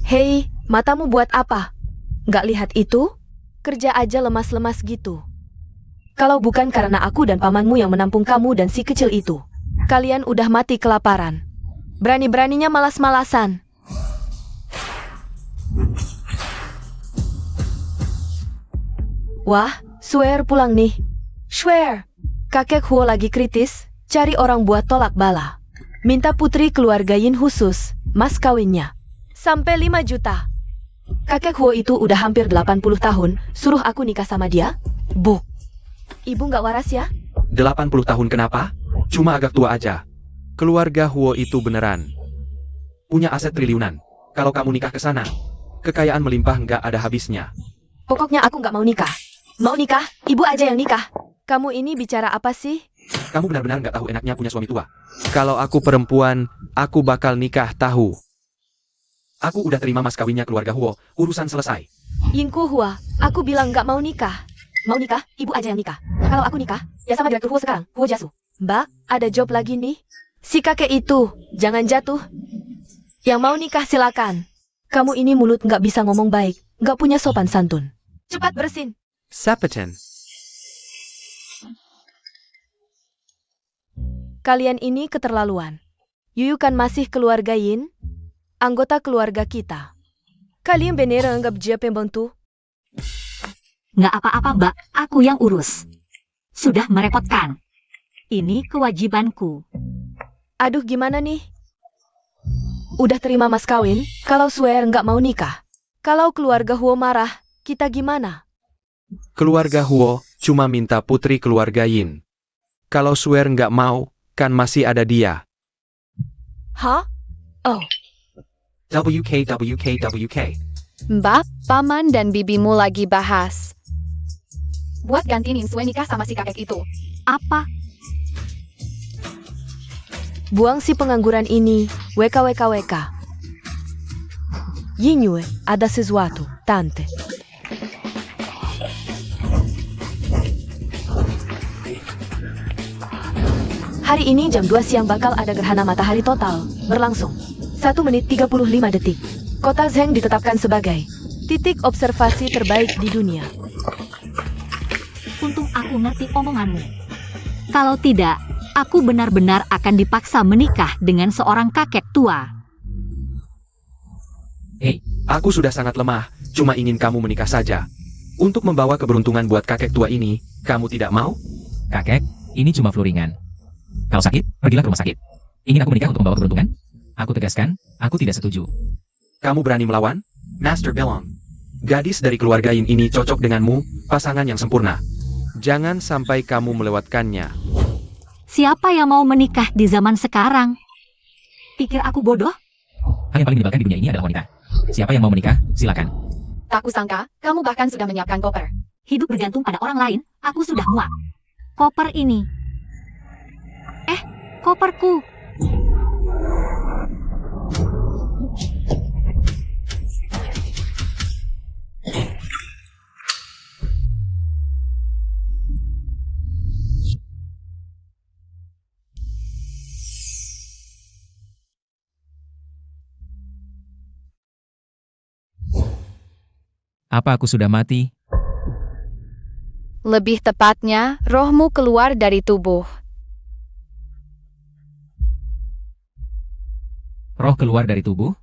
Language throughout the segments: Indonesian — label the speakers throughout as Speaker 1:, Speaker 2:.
Speaker 1: Hei, matamu buat apa? Nggak lihat itu? Kerja aja lemas-lemas gitu. Kalau bukan karena aku dan pamanmu yang menampung kamu dan si kecil itu, kalian udah mati kelaparan. Berani-beraninya malas-malasan. Wah, Swear pulang nih. Swear, kakek Huo lagi kritis, cari orang buat tolak bala. Minta putri keluarga Yin khusus, mas kawinnya. Sampai 5 juta. Kakek Huo itu udah hampir 80 tahun, suruh aku nikah sama dia? Bu, ibu nggak waras ya?
Speaker 2: 80 tahun kenapa? Cuma agak tua aja. Keluarga Huo itu beneran punya aset triliunan. Kalau kamu nikah ke sana, kekayaan melimpah nggak ada habisnya.
Speaker 1: Pokoknya aku nggak mau nikah. Mau nikah, ibu aja yang nikah. Kamu ini bicara apa sih?
Speaker 2: Kamu benar-benar nggak tahu enaknya punya suami tua. Kalau aku perempuan, aku bakal nikah tahu. Aku udah terima mas kawinnya keluarga Huo, urusan selesai.
Speaker 1: Yingku Hua, aku bilang nggak mau nikah. Mau nikah, ibu aja yang nikah. Kalau aku nikah, ya sama direktur Huo sekarang, Huo Jasu. Mbak, ada job lagi nih. Si kakek itu, jangan jatuh. Yang mau nikah silakan. Kamu ini mulut nggak bisa ngomong baik, nggak punya sopan santun. Cepat bersin.
Speaker 2: Sapetan.
Speaker 1: Kalian ini keterlaluan. Yuyu kan masih keluarga Yin, anggota keluarga kita. Kalian beneran anggap dia pembantu?
Speaker 3: Nggak apa-apa, Mbak. Aku yang urus. Sudah merepotkan. Ini kewajibanku.
Speaker 1: Aduh gimana nih? Udah terima mas kawin, kalau Swear nggak mau nikah. Kalau keluarga Huo marah, kita gimana?
Speaker 2: Keluarga Huo cuma minta putri keluarga Yin. Kalau Swear nggak mau, kan masih ada dia.
Speaker 1: Hah? Oh,
Speaker 2: WK.
Speaker 4: Mbak, paman dan bibimu lagi bahas. Buat gantiin Sue nikah sama si kakek itu.
Speaker 3: Apa?
Speaker 1: buang si pengangguran ini, WKWKWK. Yinyue, ada sesuatu, tante. Hari ini jam 2 siang bakal ada gerhana matahari total, berlangsung 1 menit 35 detik. Kota Zheng ditetapkan sebagai titik observasi terbaik di dunia.
Speaker 3: Untung aku ngerti omonganmu. Kalau tidak, aku benar-benar akan dipaksa menikah dengan seorang kakek tua.
Speaker 2: Hei, aku sudah sangat lemah, cuma ingin kamu menikah saja. Untuk membawa keberuntungan buat kakek tua ini, kamu tidak mau?
Speaker 5: Kakek, ini cuma flu ringan. Kalau sakit, pergilah ke rumah sakit. Ingin aku menikah untuk membawa keberuntungan? Aku tegaskan, aku tidak setuju.
Speaker 2: Kamu berani melawan? Master Belong. Gadis dari keluarga Yin ini cocok denganmu, pasangan yang sempurna. Jangan sampai kamu melewatkannya.
Speaker 3: Siapa yang mau menikah di zaman sekarang? Pikir aku bodoh?
Speaker 5: Hal yang paling menyebalkan di dunia ini adalah wanita. Siapa yang mau menikah, silakan.
Speaker 4: Tak kusangka, kamu bahkan sudah menyiapkan koper.
Speaker 3: Hidup bergantung pada orang lain, aku sudah muak. Koper ini. Koperku.
Speaker 5: Apa aku sudah mati?
Speaker 4: Lebih tepatnya, rohmu keluar dari tubuh.
Speaker 5: Roh keluar dari tubuh?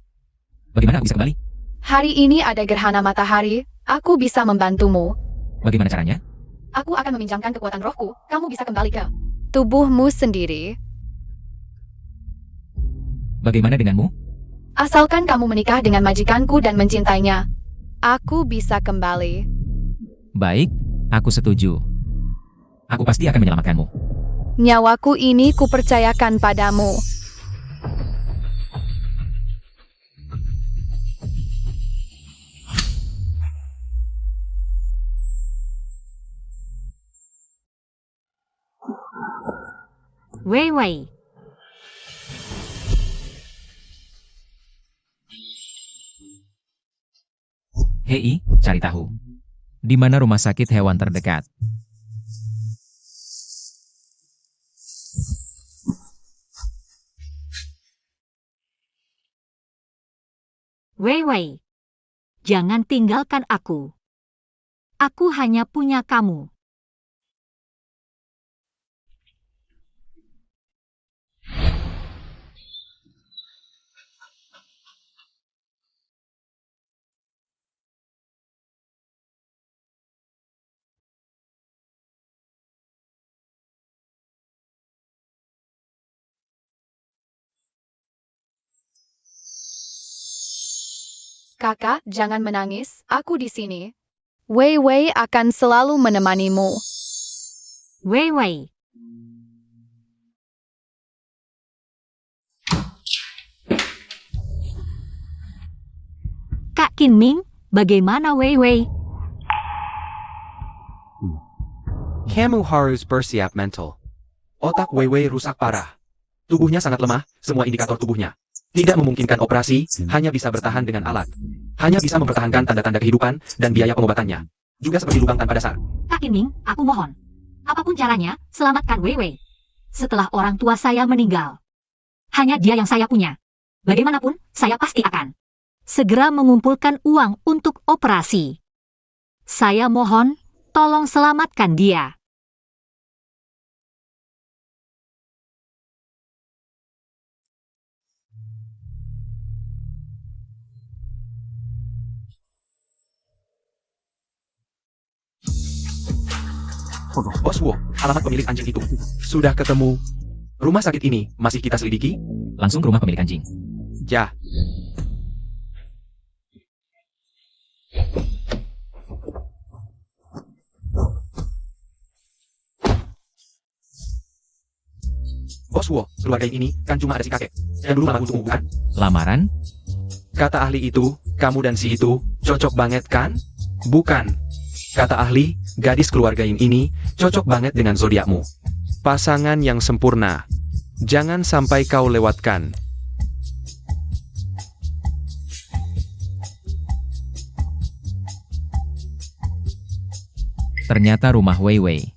Speaker 5: Bagaimana aku bisa kembali?
Speaker 4: Hari ini ada gerhana matahari, aku bisa membantumu.
Speaker 5: Bagaimana caranya?
Speaker 4: Aku akan meminjamkan kekuatan rohku, kamu bisa kembali ke tubuhmu sendiri.
Speaker 5: Bagaimana denganmu?
Speaker 4: Asalkan kamu menikah dengan majikanku dan mencintainya, aku bisa kembali.
Speaker 5: Baik, aku setuju. Aku pasti akan menyelamatkanmu.
Speaker 4: Nyawaku ini kupercayakan padamu.
Speaker 3: Wei Wei.
Speaker 5: Hei, cari tahu. Di mana rumah sakit hewan terdekat?
Speaker 3: Wei Wei, jangan tinggalkan aku. Aku hanya punya kamu.
Speaker 4: Kakak, jangan menangis, aku di sini. Wei Wei akan selalu menemanimu.
Speaker 3: Wei Wei. Kak Kinming, bagaimana Wei Wei?
Speaker 2: Kamu harus bersiap mental. Otak Weiwei rusak parah. Tubuhnya sangat lemah, semua indikator tubuhnya. Tidak memungkinkan operasi, hanya bisa bertahan dengan alat. Hanya bisa mempertahankan tanda-tanda kehidupan dan biaya pengobatannya. Juga seperti lubang tanpa dasar.
Speaker 3: Kak Kinming, aku mohon. Apapun caranya, selamatkan Wei Wei. Setelah orang tua saya meninggal. Hanya dia yang saya punya. Bagaimanapun, saya pasti akan segera mengumpulkan uang untuk operasi. Saya mohon, tolong selamatkan dia.
Speaker 2: Bos Wo, alamat pemilik anjing itu. Sudah ketemu. Rumah sakit ini masih kita selidiki?
Speaker 5: Langsung ke rumah pemilik anjing.
Speaker 2: Ya. Bos Wo, keluarga ini kan cuma ada si kakek. Yang dulu melamar untukmu, bukan?
Speaker 5: Lamaran?
Speaker 2: Kata ahli itu, kamu dan si itu, cocok banget kan? Bukan. Kata ahli, gadis keluarga ini, cocok banget dengan zodiakmu. Pasangan yang sempurna. Jangan sampai kau lewatkan.
Speaker 5: Ternyata rumah Wei Wei.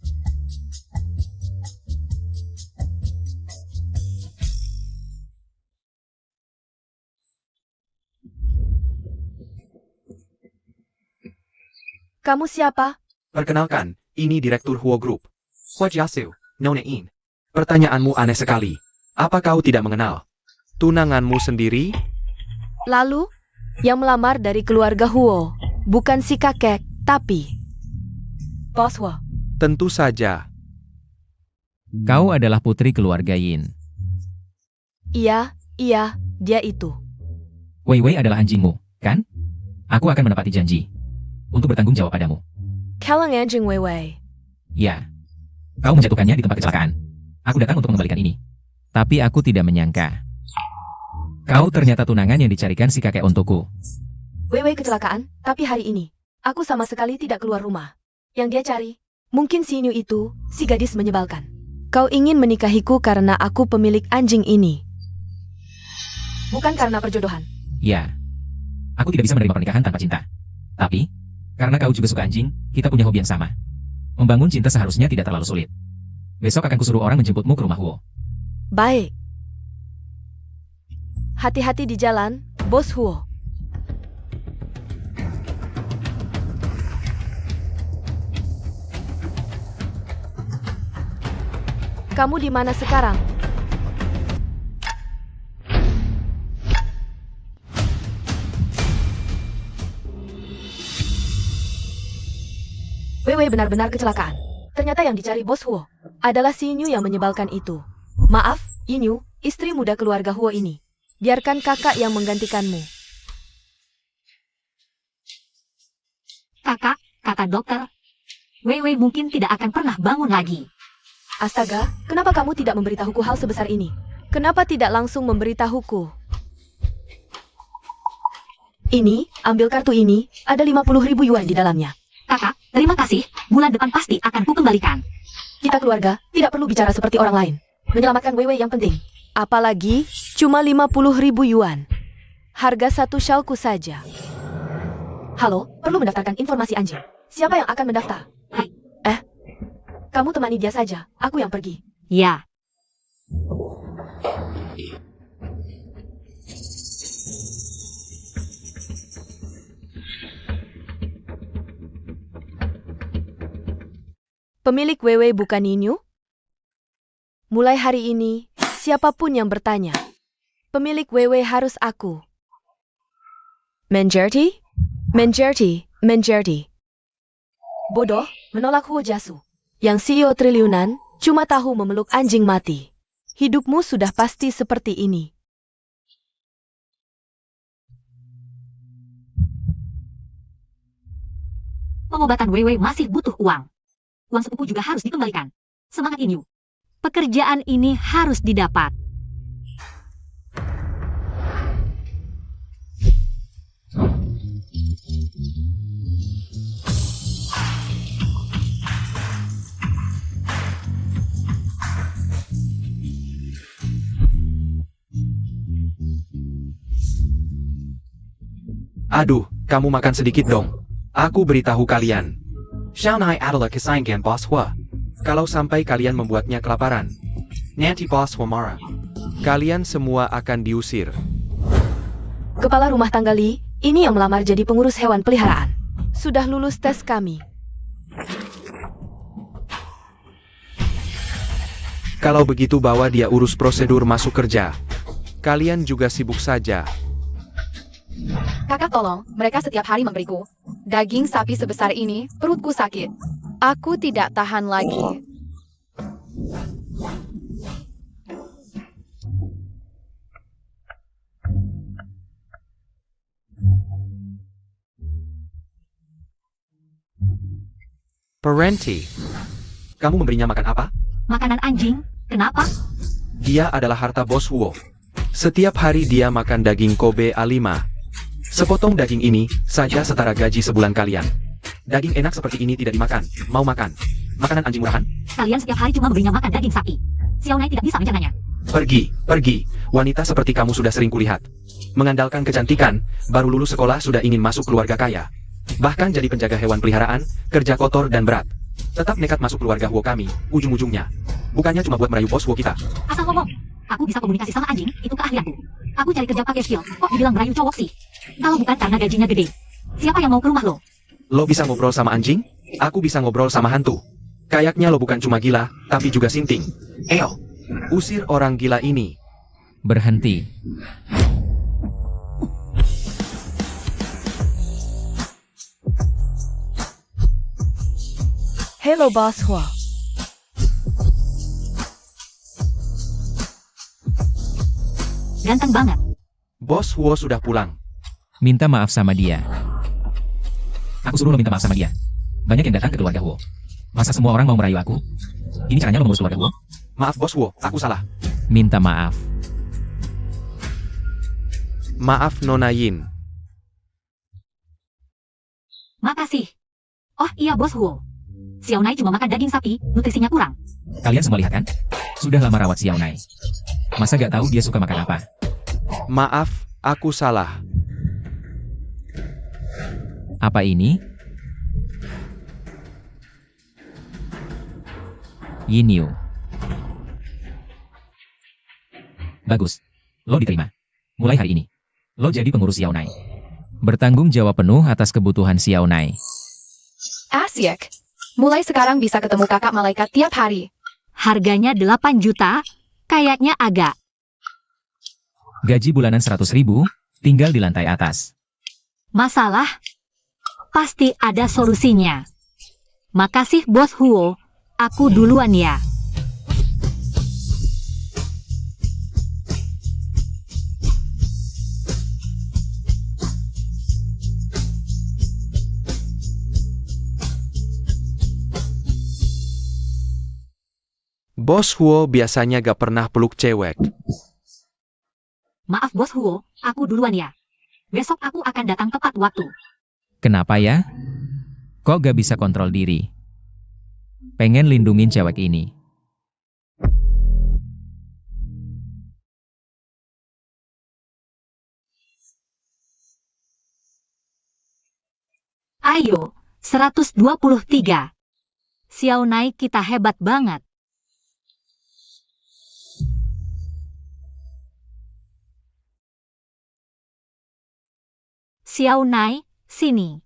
Speaker 1: Kamu siapa?
Speaker 2: Perkenalkan, ini Direktur Huo Group. Huajiasu, Nona In. Pertanyaanmu aneh sekali. Apa kau tidak mengenal tunanganmu sendiri?
Speaker 1: Lalu, yang melamar dari keluarga Huo, bukan si kakek, tapi Bos Huo.
Speaker 2: Tentu saja.
Speaker 5: Kau adalah putri keluarga Yin.
Speaker 1: Iya, dia itu.
Speaker 5: Wei Wei adalah anjingmu, kan? Aku akan menepati janji. Untuk bertanggung jawab padamu.
Speaker 1: Kalang anjing Wei Wei.
Speaker 5: Ya. Kau menjatuhkannya di tempat kecelakaan. Aku datang untuk mengembalikan ini. Tapi aku tidak menyangka. Kau ternyata tunangan yang dicarikan si kakek untukku.
Speaker 1: Wei Wei kecelakaan, tapi hari ini, aku sama sekali tidak keluar rumah. Yang dia cari, mungkin si New itu, si gadis menyebalkan. Kau ingin menikahiku karena aku pemilik anjing ini. Bukan karena perjodohan.
Speaker 5: Ya. Aku tidak bisa menerima pernikahan tanpa cinta. Tapi, karena kau juga suka anjing, kita punya hobi yang sama. Membangun cinta seharusnya tidak terlalu sulit. Besok akan kusuruh orang menjemputmu ke rumah Huo.
Speaker 1: Baik. Hati-hati di jalan, Bos Huo. Kamu di mana sekarang? Wei Wei benar-benar kecelakaan. Ternyata yang dicari Bos Huo adalah si Nyu yang menyebalkan itu. Maaf, Inyu, istri muda keluarga Huo ini. Biarkan kakak yang menggantikanmu.
Speaker 3: Kakak dokter. Wei Wei mungkin tidak akan pernah bangun lagi.
Speaker 1: Astaga, kenapa kamu tidak memberitahuku hal sebesar ini? Kenapa tidak langsung memberitahuku? Ini, ambil kartu ini, ada 50.000 yuan di dalamnya.
Speaker 3: Kakak, terima kasih. Bulan depan pasti akan kukembalikan.
Speaker 1: Kita keluarga, tidak perlu bicara seperti orang lain. Menyelamatkan Wei Wei yang penting. Apalagi, cuma 50.000 yuan. Harga satu syalku saja. Halo, perlu mendaftarkan informasi anjing. Siapa yang akan mendaftar? Kamu temani dia saja, aku yang pergi.
Speaker 3: Ya.
Speaker 1: Pemilik Weiwei bukan Yinyu? Mulai hari ini, siapapun yang bertanya, pemilik Weiwei harus aku. Menjerti? Menjerti, menjerti. Bodoh, menolak Huo Jasu. Yang CEO triliunan, cuma tahu memeluk anjing mati. Hidupmu sudah pasti seperti ini.
Speaker 3: Pengobatan Weiwei masih butuh uang. Uang sepupu juga harus dikembalikan. Semangat Yinyu. Pekerjaan ini harus didapat.
Speaker 2: Aduh, kamu makan sedikit dong. Aku beritahu kalian. Xiaonai adalah kesayangan Bos Hua. Kalau sampai kalian membuatnya kelaparan, nanti Bos Hua marah. Kalian semua akan diusir.
Speaker 1: Kepala rumah tangga Li, ini yang melamar jadi pengurus hewan peliharaan. Sudah lulus tes kami.
Speaker 2: Kalau begitu bawa dia urus prosedur masuk kerja. Kalian juga sibuk saja.
Speaker 4: Kakak tolong, mereka setiap hari memberiku daging sapi sebesar ini, perutku sakit. Aku tidak tahan lagi.
Speaker 2: Parenti, kamu memberinya makan apa?
Speaker 3: Makanan anjing, kenapa?
Speaker 2: Dia adalah harta Bos Huo. Setiap hari dia makan daging Kobe A5. Sepotong daging ini saja setara gaji sebulan kalian. Daging enak seperti ini tidak dimakan. Mau makan? Makanan anjing murahan?
Speaker 3: Kalian setiap hari cuma memberinya makan daging sapi. Xiaonai tidak bisa mencernanya.
Speaker 2: Pergi, pergi. Wanita seperti kamu sudah sering kulihat. Mengandalkan kecantikan, baru lulus sekolah sudah ingin masuk keluarga kaya. Bahkan jadi penjaga hewan peliharaan, kerja kotor dan berat. Tetap nekat masuk keluarga Huo kami, ujung-ujungnya. Bukannya cuma buat merayu bos Huo kita.
Speaker 3: Asal ngomong. Aku bisa komunikasi sama anjing, itu keahlianku. Aku cari kerja pakai skill, kok dibilang merayu cowok sih? Kalau bukan karena gajinya gede. Siapa yang mau ke rumah lo?
Speaker 2: Lo bisa ngobrol sama anjing? Aku bisa ngobrol sama hantu. Kayaknya lo bukan cuma gila, tapi juga sinting. Eo, usir orang gila ini.
Speaker 5: Berhenti.
Speaker 1: Hello Bos Hua.
Speaker 3: Ganteng banget.
Speaker 2: Bos Huo sudah pulang.
Speaker 5: Minta maaf sama dia. Aku suruh lo minta maaf sama dia. Banyak yang datang ke keluarga Huo. Masa semua orang mau merayu aku? Ini caranya lo mengurus keluarga Huo?
Speaker 2: Maaf Bos Huo, aku salah.
Speaker 5: Minta maaf.
Speaker 2: Maaf Nona Yin.
Speaker 3: Makasih. Oh iya Bos Huo. Xiaonai cuma makan daging sapi, nutrisinya kurang.
Speaker 5: Kalian semua lihat kan? Sudah lama rawat Xiaonai. Masa gak tahu dia suka makan apa?
Speaker 2: Maaf, aku salah.
Speaker 5: Apa ini? Yinyu. Bagus. Lo diterima. Mulai hari ini, lo jadi pengurus Xiaonai. Bertanggung jawab penuh atas kebutuhan Xiaonai.
Speaker 4: Asyik. Mulai sekarang bisa ketemu kakak malaikat tiap hari.
Speaker 3: Harganya 8 juta, kayaknya agak.
Speaker 5: Gaji bulanan 100.000, tinggal di lantai atas.
Speaker 3: Masalah? Pasti ada solusinya. Makasih Bos Huo, aku duluan ya.
Speaker 2: Bos Huo biasanya gak pernah peluk cewek.
Speaker 3: Maaf Bos Huo, aku duluan ya. Besok aku akan datang tepat waktu.
Speaker 5: Kenapa ya? Kok gak bisa kontrol diri? Pengen lindungin cewek ini.
Speaker 3: Ayo, 123. Xiaonai kita hebat banget. Xiaonai, sini.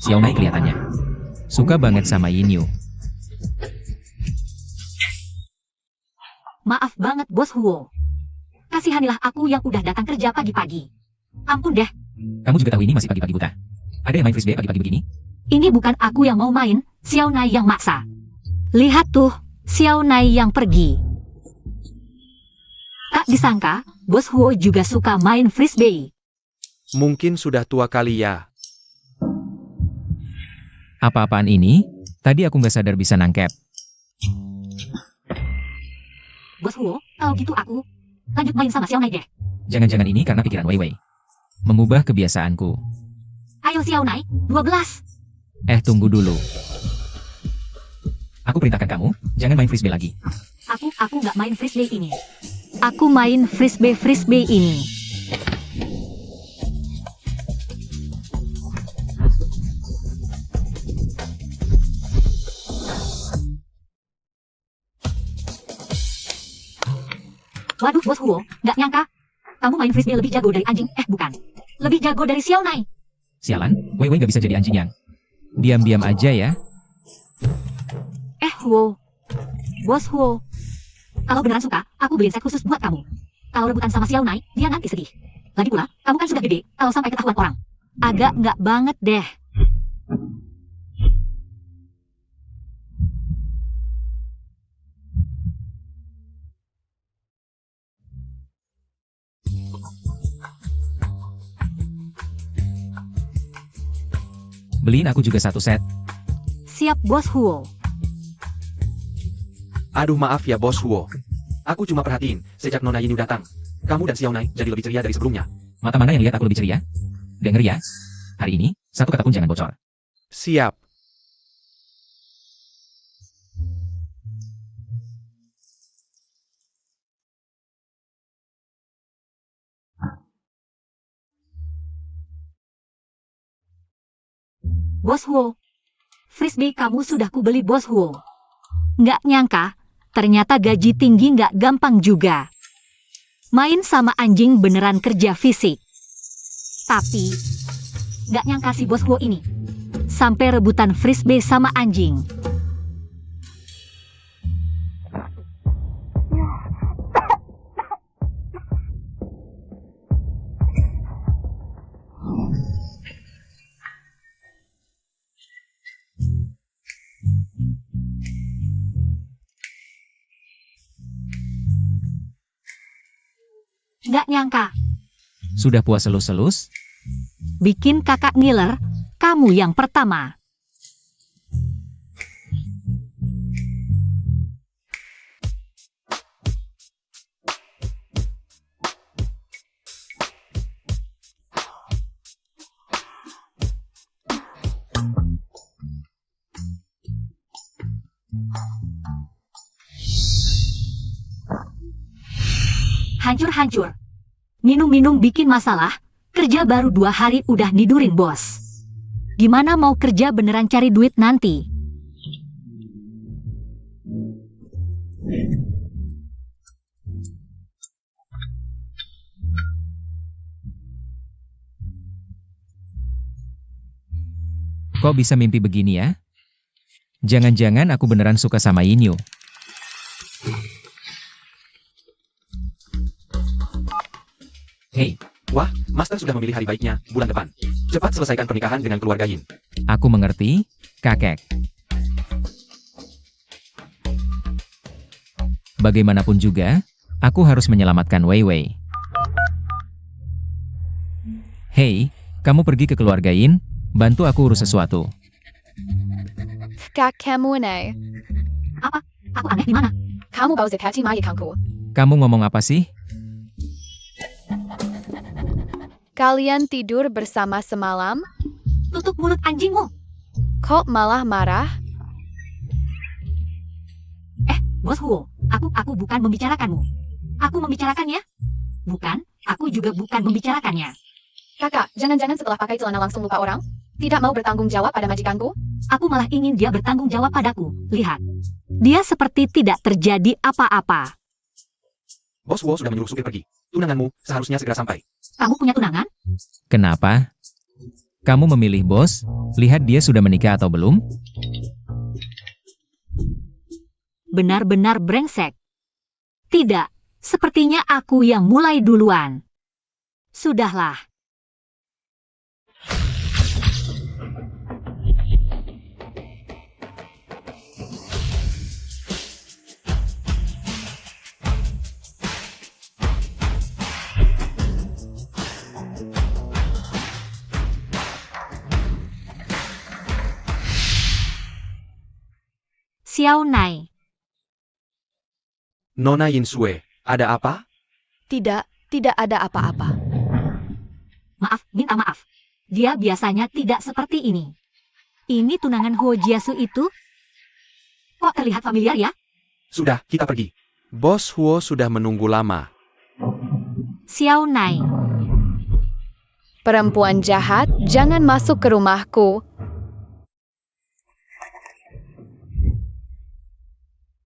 Speaker 5: Xiaonai kelihatannya suka banget sama Yinyu.
Speaker 3: Maaf banget Bos Huo. Kasihanilah aku yang udah datang kerja pagi-pagi. Ampun deh,
Speaker 5: Kamu juga tahu ini masih pagi-pagi buta. Ada yang main frisbee pagi-pagi begini?
Speaker 3: ini bukan aku yang mau main, Xiaonai yang maksa. Lihat tuh, Xiaonai yang pergi. Tak disangka, Bos Huo juga suka main frisbee.
Speaker 2: Mungkin sudah tua kali ya.
Speaker 5: Apa-apaan ini? Tadi aku nggak sadar bisa nangkep.
Speaker 3: Bos Huo, kalau gitu aku lanjut main sama Xiaonai deh.
Speaker 5: Jangan-jangan ini karena pikiran Wei Wei. Mengubah kebiasaanku.
Speaker 3: Ayo Xiaonai, 12.
Speaker 5: Tunggu dulu. Aku perintahkan kamu, jangan main frisbee lagi.
Speaker 3: Aku nggak main frisbee ini. Aku main frisbee ini. Waduh Bos Huo, nggak nyangka. Kamu main frisbee lebih jago dari anjing, bukan. Lebih jago dari Xiaonai.
Speaker 5: Sialan, Wei Wei nggak bisa jadi anjing yang. Diam-diam aja ya.
Speaker 3: Huo. Bos Huo. Kalau beneran suka, aku beliin set khusus buat kamu. Kalau rebutan sama Xiaonai, dia nanti sedih. Lagi pula, kamu kan sudah gede, kalau sampai ketahuan orang. Agak nggak banget deh.
Speaker 5: Beliin aku juga satu set.
Speaker 3: Siap Bos Huo.
Speaker 2: Aduh maaf ya Bos Huo. Aku cuma perhatiin, sejak Nona Yinyu datang, kamu dan Xiaonai jadi lebih ceria dari sebelumnya.
Speaker 5: Mata mana yang lihat aku lebih ceria? Dengar ya. Hari ini, satu kata pun jangan bocor.
Speaker 2: Siap.
Speaker 3: Bos Huo. Frisbee kamu sudah kubeli Bos Huo. Nggak nyangka, ternyata gaji tinggi nggak gampang juga. Main sama anjing beneran kerja fisik. Tapi, nggak nyangka si Bos Huo ini sampai rebutan frisbee sama anjing. Nggak nyangka,
Speaker 5: Sudah puas selus-selus?
Speaker 3: bikin kakak ngiler, kamu yang pertama. Hancur-hancur. Minum-minum bikin masalah, kerja baru 2 hari udah nidurin bos. Gimana mau kerja beneran cari duit nanti?
Speaker 5: Kok bisa mimpi begini ya? Jangan-jangan aku beneran suka sama Yinyu. Hei,
Speaker 2: Wah, Master sudah memilih hari baiknya, bulan depan. Cepat selesaikan pernikahan dengan keluarga Yin.
Speaker 5: aku mengerti, kakek. Bagaimanapun juga, aku harus menyelamatkan Wei Wei. Hei, kamu pergi ke keluarga Yin, bantu aku urus sesuatu.
Speaker 4: Kakek Muene.
Speaker 3: Aku aneh di mana?
Speaker 4: Kamu bau zepati mayikangku.
Speaker 5: Kamu ngomong apa sih?
Speaker 4: Kalian tidur bersama semalam?
Speaker 3: Tutup mulut anjingmu.
Speaker 4: Kok malah marah?
Speaker 3: Bos Huo, aku bukan membicarakanmu. Aku membicarakannya. Bukan, aku juga bukan membicarakannya.
Speaker 4: Kakak, jangan-jangan setelah pakai celana langsung lupa orang? Tidak mau bertanggung jawab pada majikanku?
Speaker 3: Aku malah ingin dia bertanggung jawab padaku. Lihat. Dia seperti tidak terjadi apa-apa.
Speaker 2: Bos Huo sudah menyuruh supir pergi. Tunanganmu seharusnya segera sampai.
Speaker 3: Kamu punya tunangan?
Speaker 5: Kenapa? Kamu memilih bos, lihat dia sudah menikah atau belum?
Speaker 3: Benar-benar brengsek. Tidak, sepertinya aku yang mulai duluan. Sudahlah. Xiao Nai.
Speaker 2: Nona Yinsue, ada apa?
Speaker 1: Tidak, tidak ada apa-apa.
Speaker 3: Maaf, minta maaf. Dia biasanya tidak seperti ini. Ini tunangan Huo Jiasu itu? Kok terlihat familiar ya?
Speaker 2: Sudah, kita pergi. Bos Huo sudah menunggu lama.
Speaker 3: Xiao Nai.
Speaker 4: Perempuan jahat, jangan masuk ke rumahku.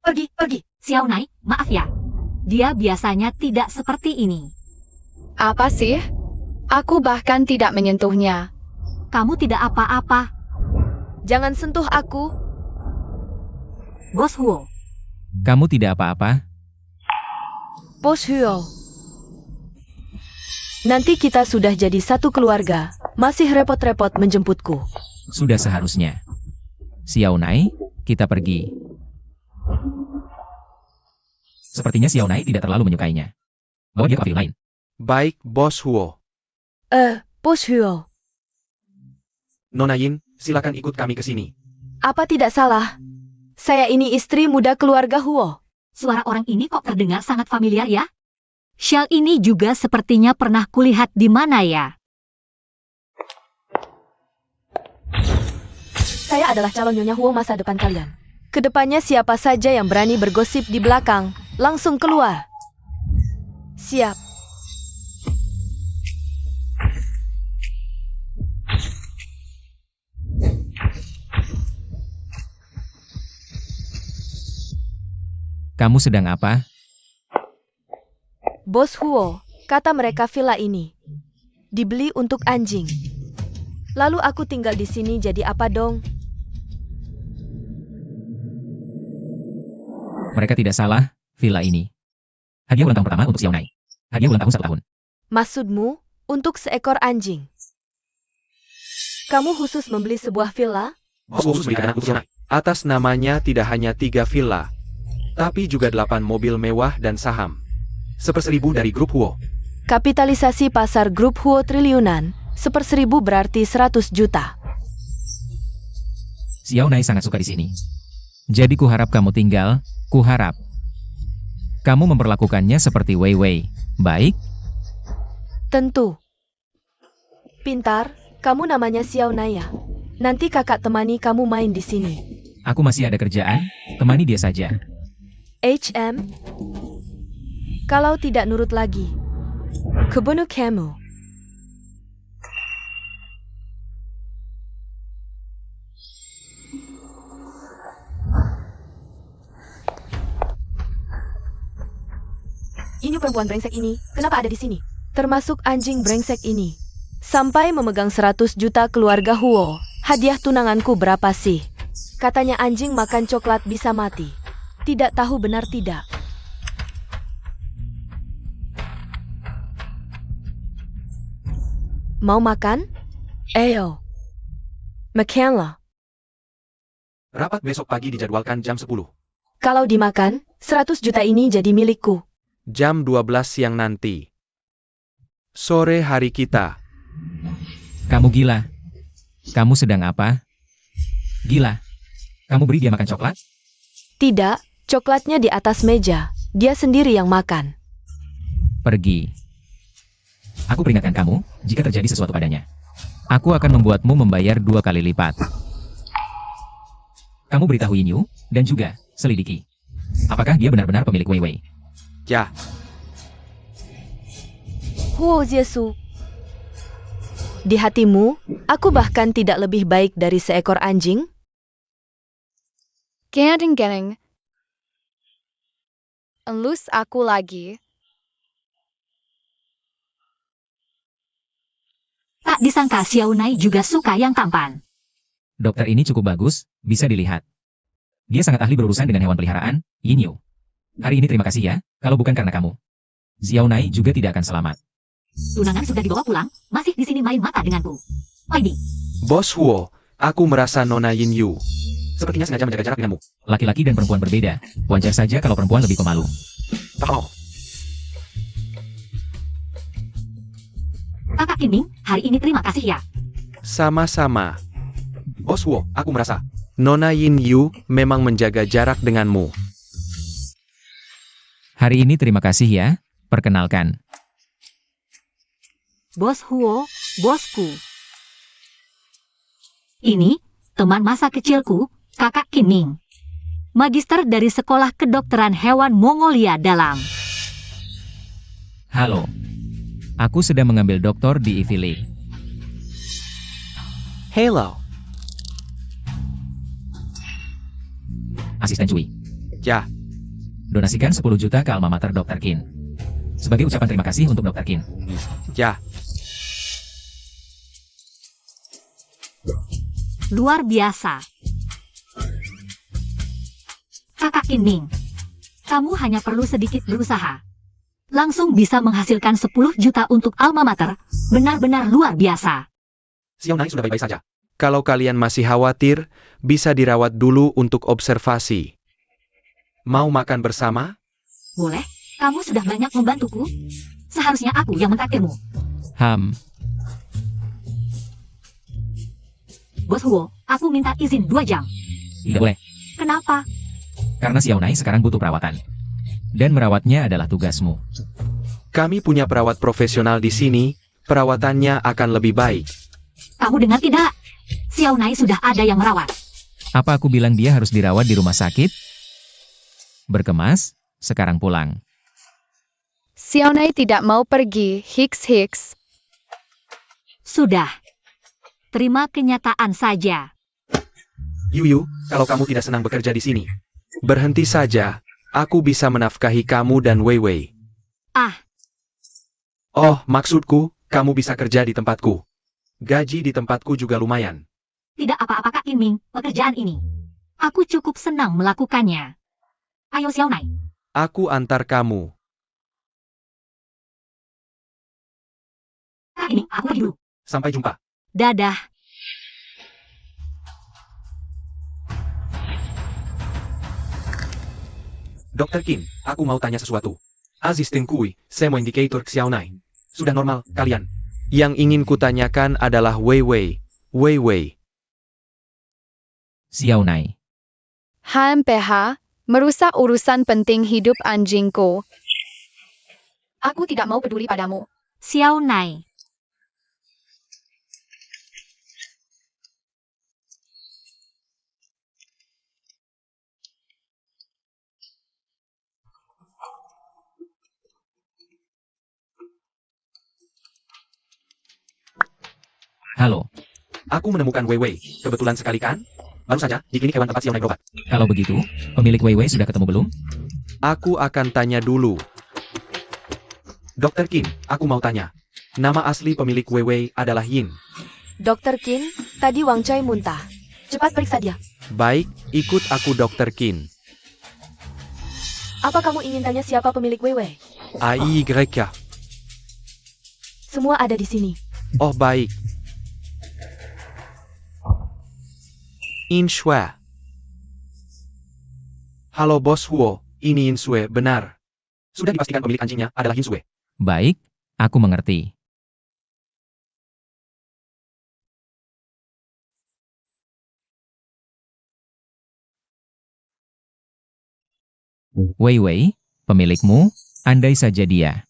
Speaker 3: Pergi, pergi. Xiao Nai, maaf ya. Dia biasanya tidak seperti ini.
Speaker 4: Apa sih? Aku bahkan tidak menyentuhnya.
Speaker 3: Kamu tidak apa-apa,
Speaker 1: Jangan sentuh aku.
Speaker 3: Bos Huo.
Speaker 5: Kamu tidak apa-apa?
Speaker 1: Bos Huo. Nanti kita sudah jadi satu keluarga. Masih repot-repot menjemputku.
Speaker 5: Sudah seharusnya. Xiao Nai, kita pergi. Sepertinya Xiao Nai tidak terlalu menyukainya. Bawa dia ke pavilion lain.
Speaker 2: Baik, Bos Huo.
Speaker 1: Bos Huo.
Speaker 2: Nona Yin, silakan ikut kami ke sini.
Speaker 1: Apa tidak salah? Saya ini istri muda keluarga Huo.
Speaker 3: Suara orang ini kok terdengar sangat familiar ya? Shell ini juga sepertinya pernah kulihat di mana ya?
Speaker 1: Saya adalah calon Nyonya Huo masa depan kalian. Kedepannya siapa saja yang berani bergosip di belakang, langsung keluar. Siap.
Speaker 5: Kamu sedang apa?
Speaker 1: Bos Huo, kata mereka villa ini dibeli untuk anjing. Lalu aku tinggal di sini jadi apa dong?
Speaker 5: Mereka tidak salah, villa ini. Hadiah ulang tahun pertama untuk Xiao Nai. Hadiah ulang tahun 1 tahun.
Speaker 1: Maksudmu, untuk seekor anjing? Kamu khusus membeli sebuah villa?
Speaker 2: Bos Huo khusus belikan untuk Nona. Atas namanya tidak hanya 3 villa, tapi juga 8 mobil mewah dan saham. 1/1000 dari grup Huo.
Speaker 1: Kapitalisasi pasar grup Huo triliunan, 1/1000 berarti 100 juta.
Speaker 5: Xiao Nai sangat suka di sini. Jadi kuharap kamu tinggal, kuharap. Kamu memperlakukannya seperti Wei Wei. Baik?
Speaker 1: Tentu. Pintar, kamu namanya Xiao Naya. Nanti kakak temani kamu main di sini.
Speaker 5: Aku masih ada kerjaan, temani dia saja.
Speaker 1: HM? Kalau tidak nurut lagi, kebunuh kamu. Ini perempuan brengsek ini, kenapa ada di sini? Termasuk anjing brengsek ini. Sampai memegang 100 juta keluarga Huo. Hadiah tunanganku berapa sih? Katanya anjing makan coklat bisa mati. Tidak tahu benar tidak. Mau makan? Ayo. Makanlah.
Speaker 2: Rapat besok pagi dijadwalkan jam 10.
Speaker 1: Kalau dimakan, 100 juta ini jadi milikku.
Speaker 2: Jam 12 siang nanti. Sore hari kita.
Speaker 5: Kamu gila. Kamu sedang apa? Gila. Kamu beri dia makan coklat?
Speaker 1: Tidak, coklatnya di atas meja. Dia sendiri yang makan.
Speaker 5: Pergi. Aku peringatkan kamu, jika terjadi sesuatu padanya. Aku akan membuatmu membayar 2 kali lipat. Kamu beritahu Yinyu, dan juga, selidiki. Apakah dia benar-benar pemilik Wei Wei?
Speaker 2: Ya,
Speaker 1: Huo Jiesu. Di hatimu, aku bahkan tidak lebih baik dari seekor anjing?
Speaker 4: Gading-gading. Elus aku lagi.
Speaker 3: Tak disangka Xiao Nai juga suka yang tampan.
Speaker 5: Dokter ini cukup bagus, bisa dilihat. Dia sangat ahli berurusan dengan hewan peliharaan, Yin Yu. Hari ini terima kasih ya, kalau bukan karena kamu. Xiao Nai juga tidak akan selamat.
Speaker 3: Tunangan sudah dibawa pulang, masih di sini main mata denganku. Heidi,
Speaker 2: Bos Huo, aku merasa Nona Yin Yu sepertinya sengaja menjaga jarak denganmu.
Speaker 5: Laki-laki dan perempuan berbeda, wajar saja kalau perempuan lebih pemalu.
Speaker 2: Oh,
Speaker 3: Kakak Kinming, hari ini terima kasih ya.
Speaker 2: sama-sama. Bos Huo, aku merasa Nona Yin Yu memang menjaga jarak denganmu.
Speaker 5: Hari ini terima kasih ya, perkenalkan.
Speaker 3: Bos Huo, bosku. Ini, teman masa kecilku, Kakak Kinming. Magister dari Sekolah Kedokteran Hewan Mongolia Dalam.
Speaker 5: Halo. Aku sedang mengambil doktor di Ivy League.
Speaker 2: Hello.
Speaker 5: Asisten Cui.
Speaker 2: Ya,
Speaker 5: Donasikan 10 juta ke alma mater Dr. Qin. Sebagai ucapan terima kasih untuk Dr. Qin.
Speaker 2: ya.
Speaker 3: Luar biasa. Kakak Kinming, kamu hanya perlu sedikit berusaha. Langsung bisa menghasilkan 10 juta untuk alma mater. Benar-benar luar biasa.
Speaker 2: Xiao Nai sudah baik-baik saja. Kalau kalian masih khawatir, bisa dirawat dulu untuk observasi. Mau makan bersama?
Speaker 3: Boleh? Kamu sudah banyak membantuku. Seharusnya aku yang mentraktirmu. Bos Huo, aku minta izin 2 jam.
Speaker 5: Tidak boleh.
Speaker 3: Kenapa?
Speaker 5: Karena Xiao Nai sekarang butuh perawatan. Dan merawatnya adalah tugasmu.
Speaker 2: Kami punya perawat profesional di sini, perawatannya akan lebih baik.
Speaker 3: Kamu dengar tidak? Xiao Nai sudah ada yang merawat.
Speaker 5: Apa aku bilang dia harus dirawat di rumah sakit? Berkemas, sekarang pulang.
Speaker 4: Xiao Nai tidak mau pergi, Hiks.
Speaker 3: Sudah. Terima kenyataan saja.
Speaker 2: Yu, kalau kamu tidak senang bekerja di sini, berhenti saja. Aku bisa menafkahi kamu dan Wei Wei.
Speaker 3: Ah,
Speaker 2: Oh, maksudku, kamu bisa kerja di tempatku. Gaji di tempatku juga lumayan.
Speaker 3: tidak apa-apa Kak Kinming, pekerjaan ini. Aku cukup senang melakukannya. Ayo Xiao Nai.
Speaker 2: Aku antar kamu.
Speaker 3: Kak Kinming, aku pergi dulu.
Speaker 2: Sampai jumpa.
Speaker 3: Dadah.
Speaker 2: Dr. Qin, aku mau tanya sesuatu. Asisten Kui, semua indikator Xiao Nai. Sudah normal, kalian. Yang ingin kutanyakan adalah Wei Wei. Wei Wei.
Speaker 5: Xiao Nai.
Speaker 4: HMPH, merusak urusan penting hidup anjingku. Aku tidak mau peduli padamu.
Speaker 3: Xiao Nai.
Speaker 5: Halo.
Speaker 2: Aku menemukan Wei Wei. Kebetulan sekali kan? Baru saja, di klinik hewan tempat Xiao Nai berobat.
Speaker 5: Kalau begitu, pemilik Wei Wei sudah ketemu belum?
Speaker 2: Aku akan tanya dulu. Dr. Qin, aku mau tanya. Nama asli pemilik Wei Wei adalah Yin.
Speaker 1: Dr. Qin, tadi Wang Chai muntah. Cepat periksa dia.
Speaker 2: Baik, ikut aku Dr. Qin.
Speaker 1: Apa kamu ingin tanya siapa pemilik Wei Wei?
Speaker 2: AYK.
Speaker 1: Semua ada di sini.
Speaker 2: Oh baik. Inshue. Halo Bos Huo, ini Insue, benar. Sudah dipastikan pemilik anjingnya adalah Insue.
Speaker 5: Baik, aku mengerti. Wei Wei, pemilikmu, andai saja dia.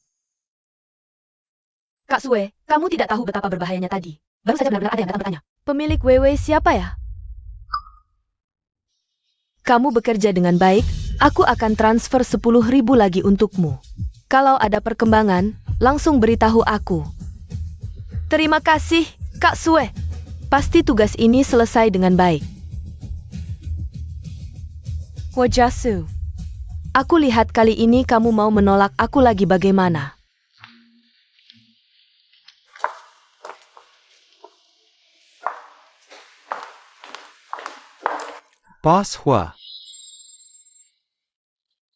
Speaker 1: Kak Sue, kamu tidak tahu betapa berbahayanya tadi. Baru saja benar-benar ada yang datang bertanya. Pemilik Wei Wei siapa ya? Kamu bekerja dengan baik, aku akan transfer 10.000 lagi untukmu. Kalau ada perkembangan, langsung beritahu aku. Terima kasih, Kak Sue. Pasti tugas ini selesai dengan baik. Wajasu. Aku lihat kali ini kamu mau menolak aku lagi bagaimana?
Speaker 2: Bos Hua.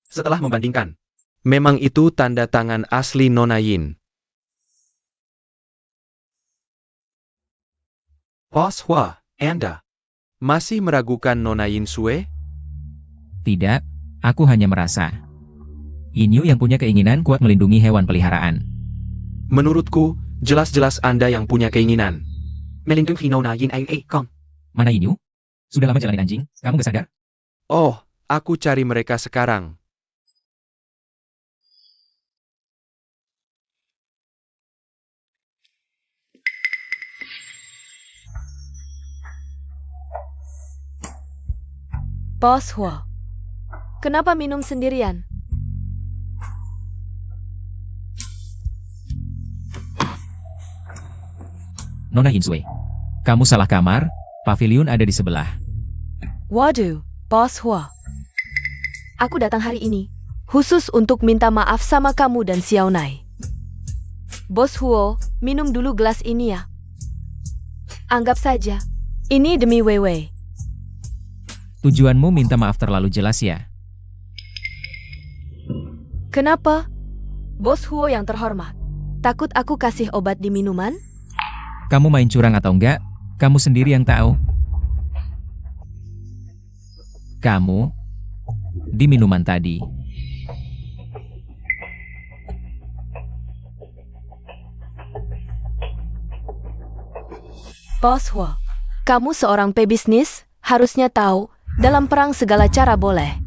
Speaker 2: Setelah membandingkan, memang itu tanda tangan asli Nona Yin. Bos Hua, Anda masih meragukan Nona Yin Sue?
Speaker 5: Tidak, aku hanya merasa. Yin Yu yang punya keinginan kuat melindungi hewan peliharaan.
Speaker 2: Menurutku, jelas-jelas Anda yang punya keinginan melindungi Nona Yin Kong.
Speaker 5: Mana Yin Yu? Sudah lama jalanin anjing, kamu gak sadar?
Speaker 2: Oh, aku cari mereka sekarang.
Speaker 1: Bos Hua, kenapa minum sendirian?
Speaker 5: Nona Yin Sue, kamu salah kamar, pavilion ada di sebelah.
Speaker 1: Waduh, Bos Hua. Aku datang hari ini, khusus untuk minta maaf sama kamu dan Xiao Nai. Bos Huo, minum dulu gelas ini ya. Anggap saja, ini demi Weiwei.
Speaker 5: Tujuanmu minta maaf terlalu jelas ya.
Speaker 1: Kenapa? Bos Huo yang terhormat. Takut aku kasih obat di minuman?
Speaker 5: Kamu main curang atau enggak, kamu sendiri yang tahu. Kamu di minuman tadi.
Speaker 1: Bos Huo, kamu seorang pebisnis, harusnya tahu, dalam perang segala cara boleh.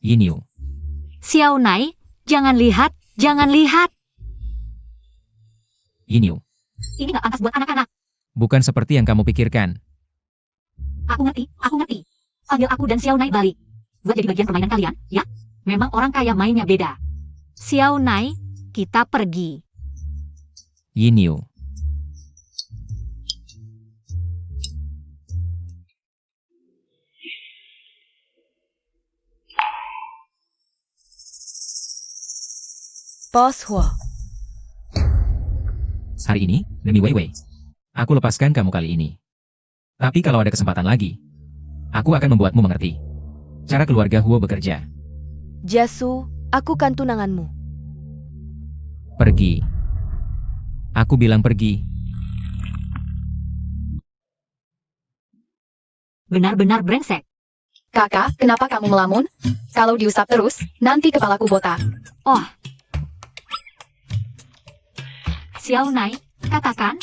Speaker 5: Yin Yu,
Speaker 3: Xiao Nai, jangan lihat, jangan lihat.
Speaker 5: Yin Yu,
Speaker 3: Ini nggak pantas buat anak-anak.
Speaker 5: bukan seperti yang kamu pikirkan.
Speaker 3: Aku ngerti, aku ngerti. Panggil aku dan Xiao Nai balik. Buat jadi bagian permainan kalian, ya? Memang orang kaya mainnya beda. Xiao Nai, kita pergi.
Speaker 5: Yin Yu,
Speaker 1: Bos Huo,
Speaker 5: hari ini, demi Weiwei, aku lepaskan kamu kali ini. Tapi kalau ada kesempatan lagi, aku akan membuatmu mengerti cara keluarga Huo bekerja.
Speaker 1: Jiasu, aku kan tunanganmu.
Speaker 5: Pergi. Aku bilang pergi.
Speaker 3: Benar-benar brengsek.
Speaker 4: Kakak, kenapa kamu melamun? Kalau diusap terus, nanti kepalaku botak.
Speaker 3: Oh. Xiao Nai, katakan.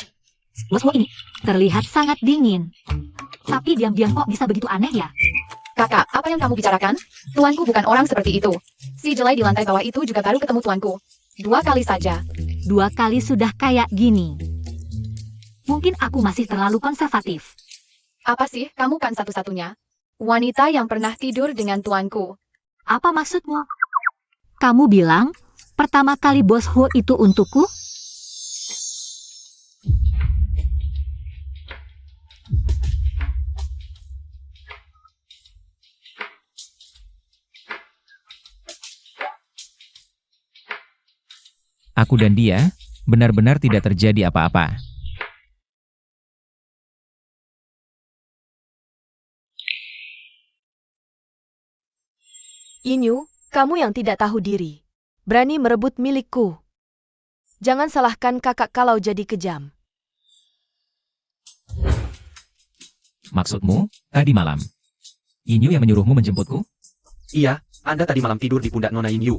Speaker 3: Bos Huo ini terlihat sangat dingin. Tapi diam-diam kok bisa begitu aneh ya?
Speaker 4: Kakak, apa yang kamu bicarakan? Tuanku bukan orang seperti itu. Si jelai di lantai bawah itu juga baru ketemu tuanku. 2 kali saja.
Speaker 3: 2 kali sudah kayak gini. Mungkin aku masih terlalu konservatif.
Speaker 4: Apa sih, kamu kan satu-satunya wanita yang pernah tidur dengan tuanku.
Speaker 3: Apa maksudmu? Kamu bilang, pertama kali Bos Huo itu untukku?
Speaker 5: Aku dan dia, benar-benar tidak terjadi apa-apa.
Speaker 1: Inyu, kamu yang tidak tahu diri. Berani merebut milikku. Jangan salahkan kakak kalau jadi kejam.
Speaker 5: Maksudmu, tadi malam. Yin Yu yang menyuruhmu menjemputku?
Speaker 2: Iya, Anda tadi malam tidur di pundak Nona Yin Yu.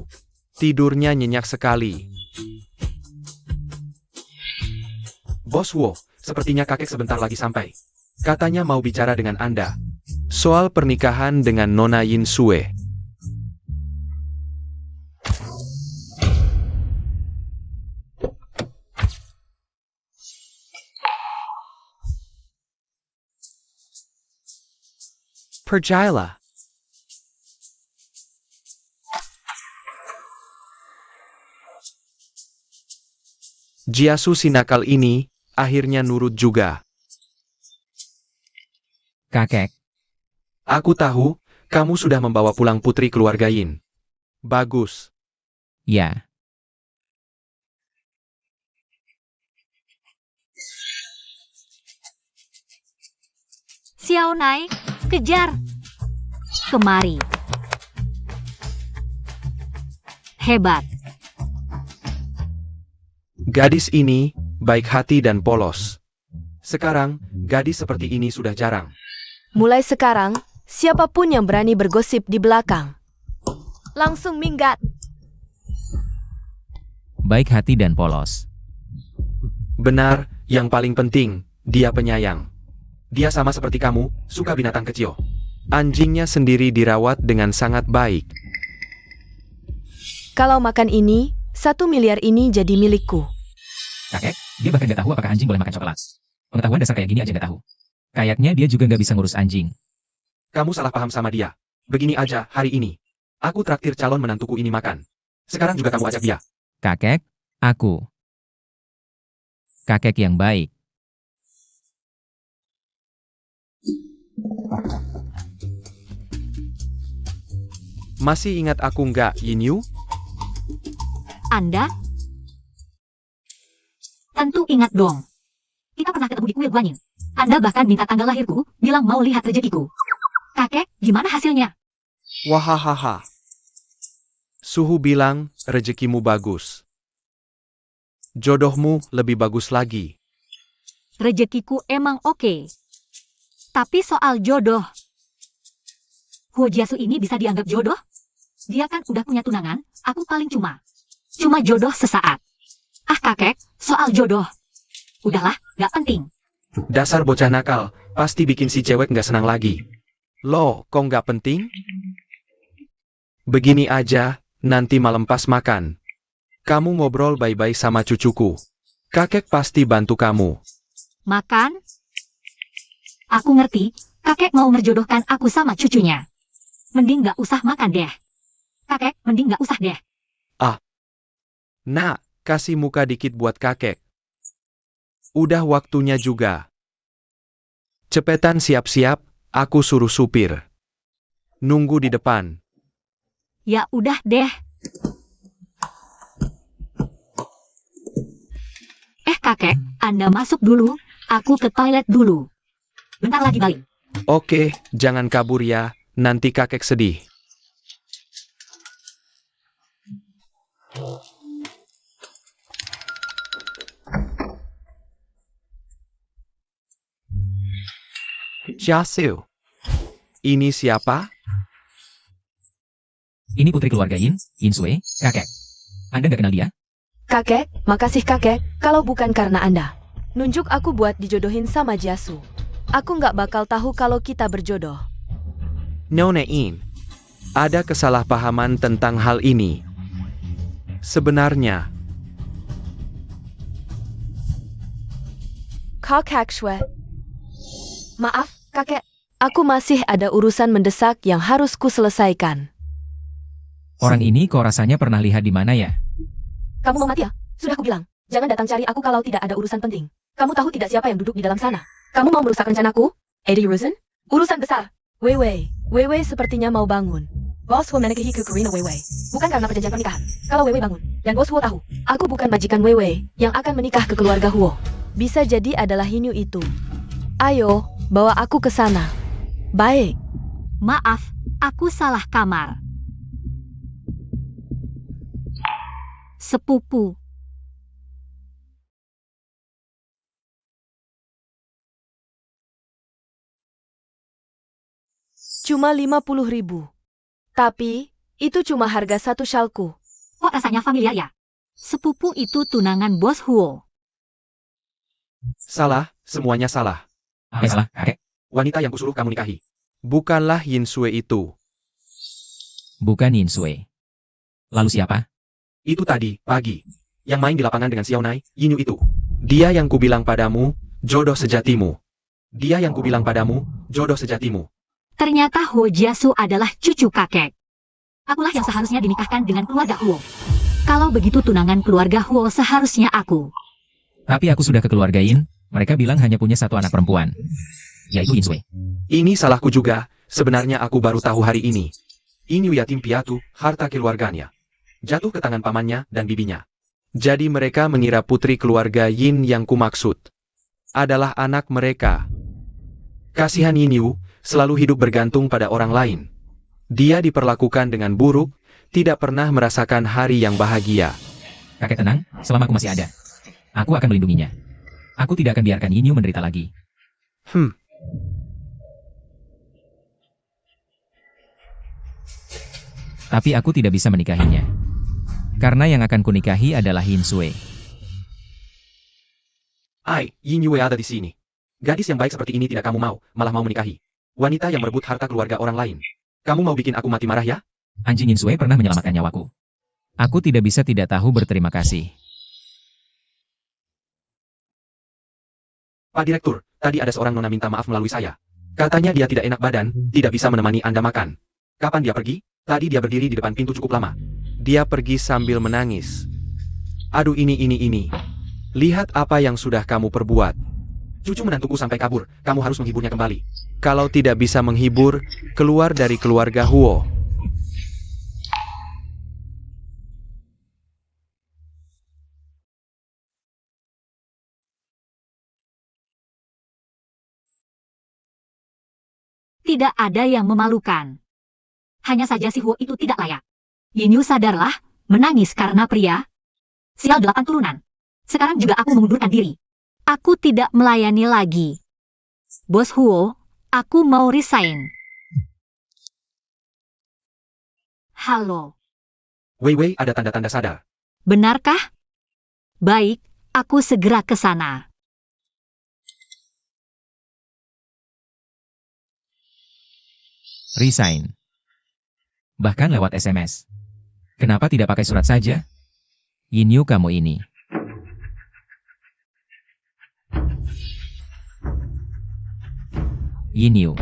Speaker 2: Tidurnya nyenyak sekali. Bos Huo, sepertinya kakek sebentar lagi sampai. Katanya mau bicara dengan Anda. Soal pernikahan dengan Nona Yin Sue. Pergilah. Jiasu si nakal ini, akhirnya nurut juga.
Speaker 5: Kakek,
Speaker 2: Aku tahu, kamu sudah membawa pulang putri keluarga Yin. Bagus.
Speaker 5: ya.
Speaker 3: Xiao Nai, kejar. Kemari. Hebat.
Speaker 2: Gadis ini, baik hati dan polos. Sekarang, gadis seperti ini sudah jarang.
Speaker 1: Mulai sekarang, siapapun yang berani bergosip di belakang, langsung minggat.
Speaker 5: Baik hati dan polos.
Speaker 2: Benar, yang paling penting, dia penyayang. Dia sama seperti kamu, suka binatang kecil. Anjingnya sendiri dirawat dengan sangat baik.
Speaker 1: Kalau makan ini, 1 miliar ini jadi milikku.
Speaker 5: Kakek, dia bahkan gak tahu apakah anjing boleh makan coklat. Pengetahuan dasar kayak gini aja gak tahu. Kayaknya dia juga gak bisa ngurus anjing.
Speaker 2: Kamu salah paham sama dia. Begini aja, hari ini. Aku traktir calon menantuku ini makan. Sekarang juga kamu ajak dia.
Speaker 5: Kakek, aku. Kakek yang baik.
Speaker 2: Masih ingat aku nggak, Yin Yu?
Speaker 3: Anda? Tentu ingat dong. Kita pernah ketemu di kuil Guanyin. Anda bahkan minta tanggal lahirku, bilang mau lihat rezekiku. Kakek, gimana hasilnya?
Speaker 2: Wahahaha. Suhu bilang, rezekimu bagus. Jodohmu lebih bagus lagi.
Speaker 3: Rezekiku emang oke. Tapi soal jodoh. Huo Jiasu ini bisa dianggap jodoh? Dia kan udah punya tunangan, aku paling cuma jodoh sesaat. Ah kakek, soal jodoh. Udahlah, gak penting.
Speaker 2: Dasar bocah nakal, pasti bikin si cewek nggak senang lagi. Loh, kok nggak penting? Begini aja, nanti malam pas makan. Kamu ngobrol bye-bye sama cucuku. Kakek pasti bantu kamu.
Speaker 3: Makan? Aku ngerti, kakek mau ngejodohkan aku sama cucunya. Mending gak usah makan deh. Kakek, mending gak usah deh.
Speaker 2: Nak, kasih muka dikit buat kakek. Udah waktunya juga. Cepetan siap-siap, aku suruh supir. Nunggu di depan.
Speaker 3: Ya udah deh. Kakek, Anda masuk dulu, aku ke toilet dulu. Bentar lagi balik.
Speaker 2: Oke, jangan kabur ya, nanti kakek sedih. Jiasu. Ini siapa?
Speaker 5: Ini putri keluarga Yin, Yin Sui, kakek. Anda nggak kenal dia?
Speaker 1: Kakek, makasih kakek, kalau bukan karena Anda. Nunjuk aku buat dijodohin sama Jiasu. Aku nggak bakal tahu kalau kita berjodoh.
Speaker 2: Nona In. Ada kesalahpahaman tentang hal ini. Sebenarnya,
Speaker 1: Kakek Shue. Maaf, kakek. Aku masih ada urusan mendesak yang harus ku selesaikan.
Speaker 5: Orang ini kok rasanya pernah lihat di mana ya?
Speaker 1: Kamu mau mati ya? Sudah aku bilang, jangan datang cari aku kalau tidak ada urusan penting. Kamu tahu tidak siapa yang duduk di dalam sana? Kamu mau merusak rencanaku? Eddie Rosen? Urusan besar. Weiwei sepertinya mau bangun. Bos Huo menikahi ke Karina Weiwei. Bukan karena perjanjian pernikahan. Kalau Weiwei bangun, dan Bos Huo tahu, aku bukan majikan Weiwei yang akan menikah ke keluarga Huo. Bisa jadi adalah Hinyu itu. Ayo, bawa aku ke sana. Baik.
Speaker 3: Maaf, aku salah kamar. Sepupu.
Speaker 1: Cuma 50.000. Tapi, itu cuma harga satu shalku.
Speaker 3: Kok rasanya familiar ya? Sepupu itu tunangan Bos Huo.
Speaker 2: salah, semuanya salah.
Speaker 5: Apa yang salah, kakek?
Speaker 2: Wanita yang kusuruh kamu nikahi. Bukanlah Yin Sui itu.
Speaker 5: Bukan Yin Sui. Lalu siapa?
Speaker 2: Itu tadi, pagi. Yang main di lapangan dengan Xiao Nai, Yin Yu itu. Dia yang kubilang padamu, jodoh sejatimu. Dia yang kubilang padamu, jodoh sejatimu.
Speaker 3: Ternyata Huo Jiasu adalah cucu kakek. Akulah yang seharusnya dinikahkan dengan keluarga Huo. Kalau begitu tunangan keluarga Huo seharusnya aku.
Speaker 5: Tapi aku sudah kekeluargain, mereka bilang hanya punya satu anak perempuan, yaitu Yin Sui.
Speaker 2: Ini salahku juga, sebenarnya aku baru tahu hari ini. Ini yatim piatu, harta keluarganya. Jatuh ke tangan pamannya dan bibinya. Jadi mereka mengira putri keluarga Yin yang kumaksud adalah anak mereka. Kasihan Yin Yu, selalu hidup bergantung pada orang lain. Dia diperlakukan dengan buruk, tidak pernah merasakan hari yang bahagia.
Speaker 5: Kakek tenang, selama aku masih ada. Aku akan melindunginya. Aku tidak akan biarkan Yin Yu menderita lagi. Tapi aku tidak bisa menikahinya. Karena yang akan kunikahi adalah Yin Sui.
Speaker 2: Yin Yu ada di sini. Gadis yang baik seperti ini tidak kamu mau, malah mau menikahi. Wanita yang merebut harta keluarga orang lain. Kamu mau bikin aku mati marah ya?
Speaker 5: Anjing Yin Sui pernah menyelamatkan nyawaku. Aku tidak bisa tidak tahu berterima kasih.
Speaker 2: Pak Direktur, tadi ada seorang nona minta maaf melalui saya. Katanya dia tidak enak badan, tidak bisa menemani Anda makan. Kapan dia pergi? Tadi dia berdiri di depan pintu cukup lama. Dia pergi sambil menangis. Aduh ini. Lihat apa yang sudah kamu perbuat. Cucu menantuku sampai kabur, kamu harus menghiburnya kembali. Kalau tidak bisa menghibur, keluar dari keluarga Huo.
Speaker 3: Tidak ada yang memalukan. Hanya saja si Huo itu tidak layak. Yin Yu sadarlah, menangis karena pria. Sial 8 turunan. Sekarang juga aku mengundurkan diri. Aku tidak melayani lagi. Bos Huo, aku mau resign. Halo.
Speaker 2: Wei ada tanda-tanda sadar.
Speaker 3: Benarkah? Baik, aku segera ke sana.
Speaker 5: Resign. Bahkan lewat SMS. Kenapa tidak pakai surat saja? Yin Yu kamu ini. Yin Yu.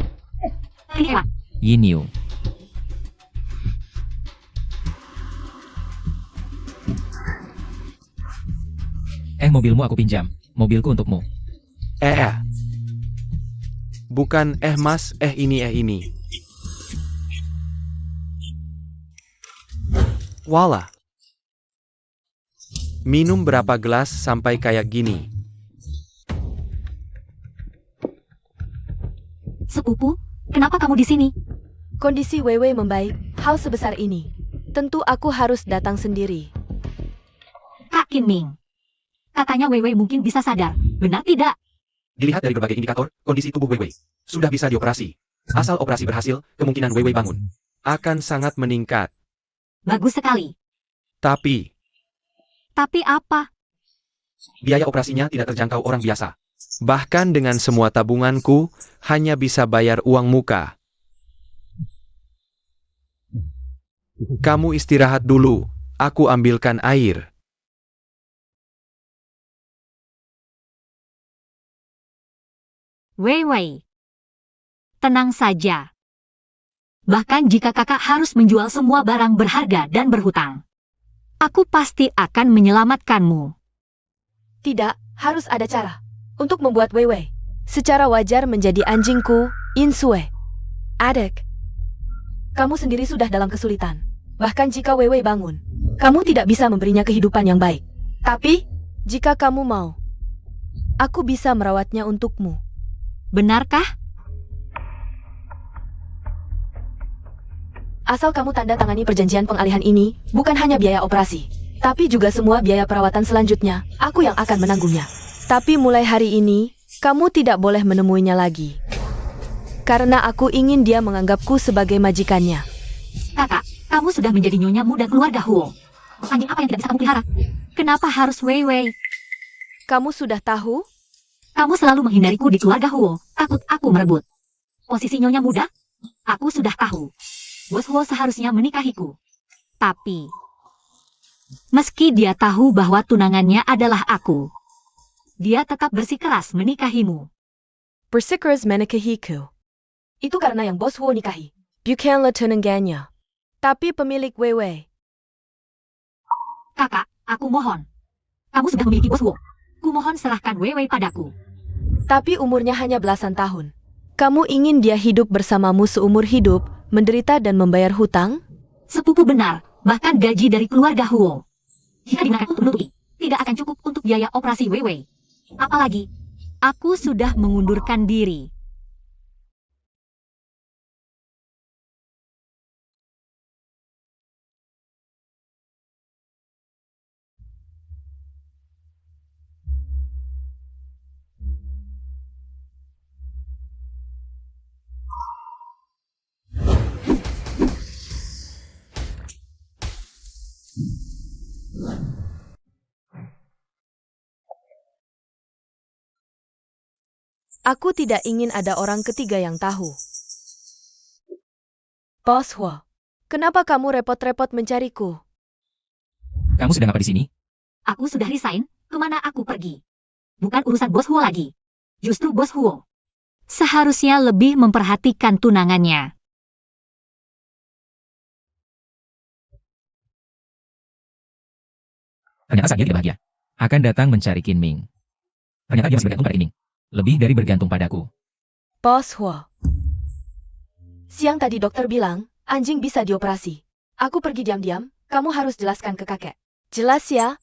Speaker 3: Iya.
Speaker 5: Yin Yu. Mobilmu aku pinjam. Mobilku untukmu.
Speaker 2: Bukan mas, ini. Wala. Minum berapa gelas sampai kayak gini?
Speaker 3: Sepupu, kenapa kamu di sini?
Speaker 1: Kondisi Weiwei membaik, hal sebesar ini. Tentu aku harus datang sendiri.
Speaker 3: Kak Kim Ming. Katanya Weiwei mungkin bisa sadar, benar tidak?
Speaker 2: Dilihat dari berbagai indikator, kondisi tubuh Weiwei sudah bisa dioperasi. Asal operasi berhasil, kemungkinan Weiwei bangun akan sangat meningkat.
Speaker 3: Bagus sekali.
Speaker 2: Tapi
Speaker 3: apa?
Speaker 2: biaya operasinya tidak terjangkau orang biasa. Bahkan dengan semua tabunganku, hanya bisa bayar uang muka. Kamu istirahat dulu, aku ambilkan air.
Speaker 3: Weiwei. Tenang saja. Bahkan jika kakak harus menjual semua barang berharga dan berhutang, aku pasti akan menyelamatkanmu.
Speaker 1: Tidak, harus ada cara. Untuk membuat Weiwei secara wajar menjadi anjingku, Yin Sui. Adek, kamu sendiri sudah dalam kesulitan. Bahkan jika Weiwei bangun, kamu tidak bisa memberinya kehidupan yang baik. Tapi, jika kamu mau, aku bisa merawatnya untukmu.
Speaker 3: Benarkah?
Speaker 1: Asal kamu tanda tangani perjanjian pengalihan ini, bukan hanya biaya operasi, tapi juga semua biaya perawatan selanjutnya, aku yang akan menanggungnya. Tapi mulai hari ini, kamu tidak boleh menemuinya lagi. Karena aku ingin dia menganggapku sebagai majikannya.
Speaker 3: Kakak, kamu sudah menjadi nyonya muda keluarga Huo. Anjing apa yang tidak bisa kamu pelihara? Kenapa harus Weiwei?
Speaker 1: Kamu sudah tahu?
Speaker 3: Kamu selalu menghindariku di keluarga Huo, takut aku merebut posisi nyonya muda? Aku sudah tahu. Bos Huo seharusnya menikahiku. Tapi, meski dia tahu bahwa tunangannya adalah aku, dia tetap bersikeras menikahimu.
Speaker 1: Bersikeras menikahiku. Itu karena yang Bos Huo nikahi, bukanlah tunangannya. Tapi pemilik Weiwei.
Speaker 3: Kakak, aku mohon. Kamu sudah memiliki Bos Huo. Kumohon serahkan Weiwei padaku.
Speaker 1: Tapi umurnya hanya belasan tahun. Kamu ingin dia hidup bersamamu seumur hidup, menderita dan membayar hutang?
Speaker 3: Sepupu benar, bahkan gaji dari keluarga Huo. Jika digunakan untuk menutupi, tidak akan cukup untuk biaya operasi Weiwei. Apalagi, aku sudah mengundurkan diri.
Speaker 1: Aku tidak ingin ada orang ketiga yang tahu. Bos Huo, kenapa kamu repot-repot mencariku?
Speaker 5: Kamu sedang apa di sini?
Speaker 3: Aku sudah resign, kemana aku pergi? Bukan urusan Bos Huo lagi. Justru Bos Huo seharusnya lebih memperhatikan tunangannya.
Speaker 5: Ternyata saat dia tidak bahagia, akan datang mencari Qin Ming. Ternyata dia masih bergantung pada Qin Ming. Lebih dari bergantung padaku.
Speaker 1: Bos Huo. Siang tadi dokter bilang, anjing bisa dioperasi. Aku pergi diam-diam, kamu harus jelaskan ke kakek. Jelas ya?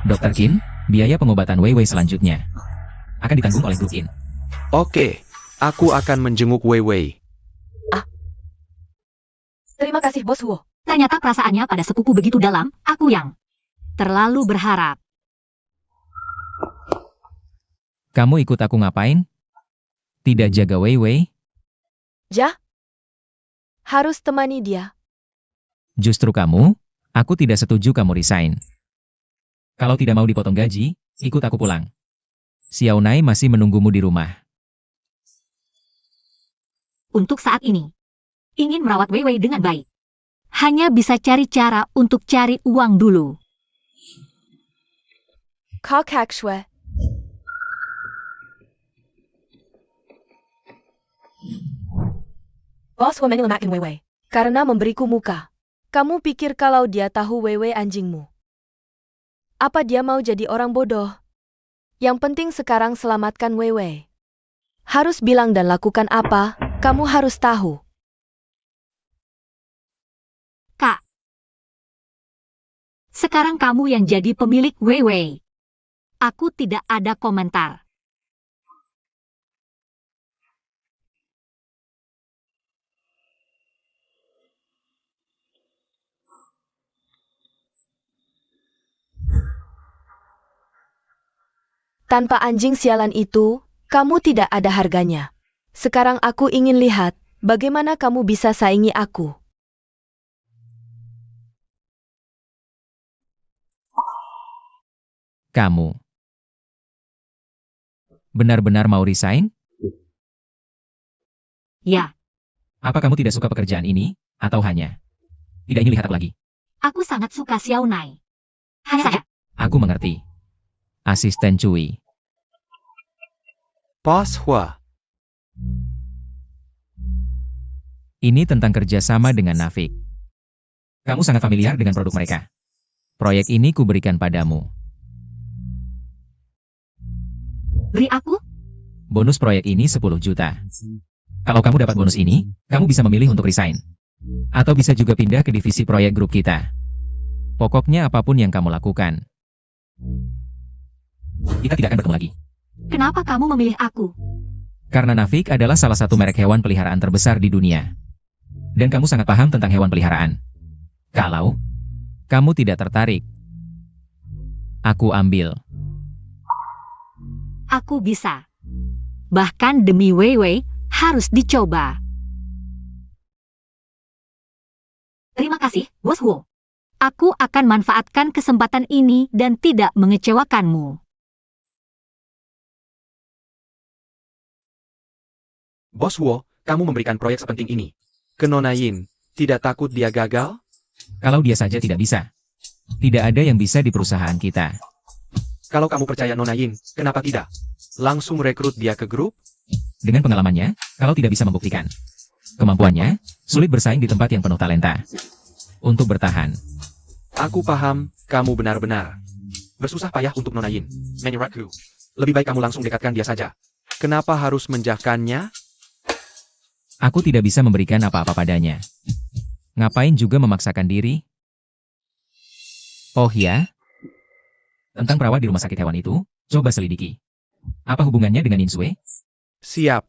Speaker 5: Dr. Qin, biaya pengobatan Weiwei selanjutnya akan ditanggung oleh grup Qin.
Speaker 2: Oke, aku akan menjenguk Weiwei.
Speaker 1: Terima kasih Bos Huo.
Speaker 3: Ternyata perasaannya pada sepupu begitu dalam, aku yang terlalu berharap.
Speaker 5: Kamu ikut aku ngapain? Tidak jaga Weiwei?
Speaker 1: Ja? Harus temani dia.
Speaker 5: Justru kamu, aku tidak setuju kamu resign. Kalau tidak mau dipotong gaji, ikut aku pulang. Xiao Nai masih menunggumu di rumah.
Speaker 3: Untuk saat ini, ingin merawat Weiwei dengan baik. Hanya bisa cari cara untuk cari uang dulu.
Speaker 1: Kakak Shue. Bos Huo menyelamatkan Weiwei. Karena memberiku muka. Kamu pikir kalau dia tahu Weiwei anjingmu? Apa dia mau jadi orang bodoh? Yang penting sekarang selamatkan Weiwei. Harus bilang dan lakukan apa, kamu harus tahu.
Speaker 3: Kak, sekarang kamu yang jadi pemilik Weiwei. Aku tidak ada komentar.
Speaker 1: Tanpa anjing sialan itu, kamu tidak ada harganya. Sekarang aku ingin lihat, bagaimana kamu bisa saingi aku.
Speaker 5: Kamu benar-benar mau resign?
Speaker 3: Ya,
Speaker 5: Apa kamu tidak suka pekerjaan ini, atau hanya tidak ingin lihat aku lagi?
Speaker 3: aku sangat suka Xiao Nai. Hanya saja,
Speaker 5: Aku mengerti. Asisten Cui.
Speaker 2: Bos Huo.
Speaker 5: Ini tentang kerjasama dengan Nafik. Kamu sangat familiar dengan produk mereka. Proyek ini kuberikan padamu.
Speaker 3: beri aku?
Speaker 5: Bonus proyek ini 10 juta. Kalau kamu dapat bonus ini, kamu bisa memilih untuk resign. Atau bisa juga pindah ke divisi proyek grup kita. Pokoknya apapun yang kamu lakukan. Kita tidak akan bertemu lagi.
Speaker 3: Kenapa kamu memilih aku?
Speaker 5: Karena Nafik adalah salah satu merek hewan peliharaan terbesar di dunia. Dan kamu sangat paham tentang hewan peliharaan. Kalau kamu tidak tertarik, aku ambil.
Speaker 3: Aku bisa. Bahkan demi Weiwei, harus dicoba. Terima kasih, Bos Huo. Aku akan manfaatkan kesempatan ini dan tidak mengecewakanmu.
Speaker 2: Bos Huo, kamu memberikan proyek sepenting ini. Ke Nona Yin, tidak takut dia gagal?
Speaker 5: Kalau dia saja tidak bisa. Tidak ada yang bisa di perusahaan kita.
Speaker 2: Kalau kamu percaya Nona Yin, kenapa tidak? Langsung rekrut dia ke grup?
Speaker 5: Dengan pengalamannya, kalau tidak bisa membuktikan kemampuannya, sulit bersaing di tempat yang penuh talenta. Untuk bertahan,
Speaker 2: Aku paham, kamu benar-benar Bersusah payah untuk Nona Yin. Menyeratku. Lebih baik kamu langsung dekatkan dia saja. Kenapa harus menjahkannya?
Speaker 5: Aku tidak bisa memberikan apa-apa padanya. Ngapain juga memaksakan diri? Oh ya? Tentang perawat di rumah sakit hewan itu, coba selidiki. Apa hubungannya dengan Insue?
Speaker 2: Siap.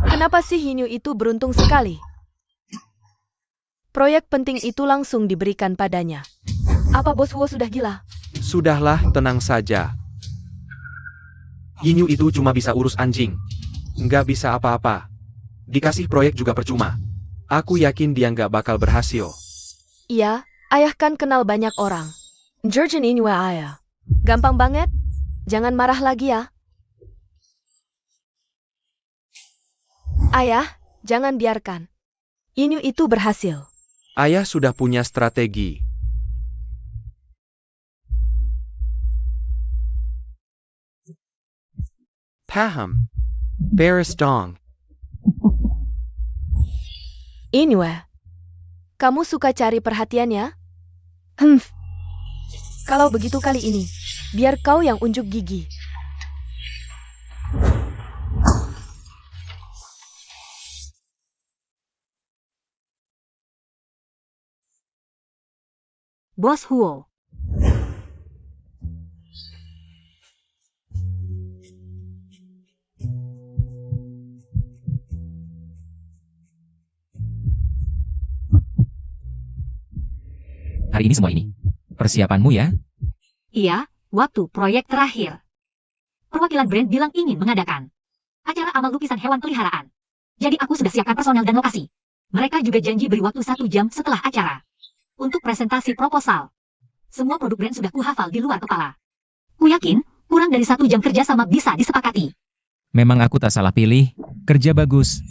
Speaker 1: Kenapa si Hinyu itu beruntung sekali? Proyek penting itu langsung diberikan padanya. Apa Bos Huo sudah gila?
Speaker 2: Sudahlah, tenang saja. Yinyu itu cuma bisa urus anjing. Nggak bisa apa-apa. Dikasih proyek juga percuma. Aku yakin dia nggak bakal berhasil.
Speaker 1: Iya, ayah kan kenal banyak orang. Jurgen Inwe ayah. Gampang banget. Jangan marah lagi ya. Ayah, jangan biarkan Inyu itu berhasil.
Speaker 2: Ayah sudah punya strategi. Paham. Beres dong.
Speaker 1: Inwe, kamu suka cari perhatian ya? Kalau begitu kali ini, biar kau yang unjuk gigi.
Speaker 3: Bos Huo.
Speaker 5: Hari ini semua ini. Persiapanmu ya?
Speaker 3: Iya, waktu proyek terakhir. Perwakilan brand bilang ingin mengadakan acara amal lukisan hewan peliharaan. Jadi aku sudah siapkan personel dan lokasi. Mereka juga janji beri waktu 1 jam setelah acara untuk presentasi proposal. Semua produk brand sudah kuhafal di luar kepala. Ku yakin, kurang dari 1 jam kerja sama bisa disepakati.
Speaker 5: Memang aku tak salah pilih. Kerja bagus.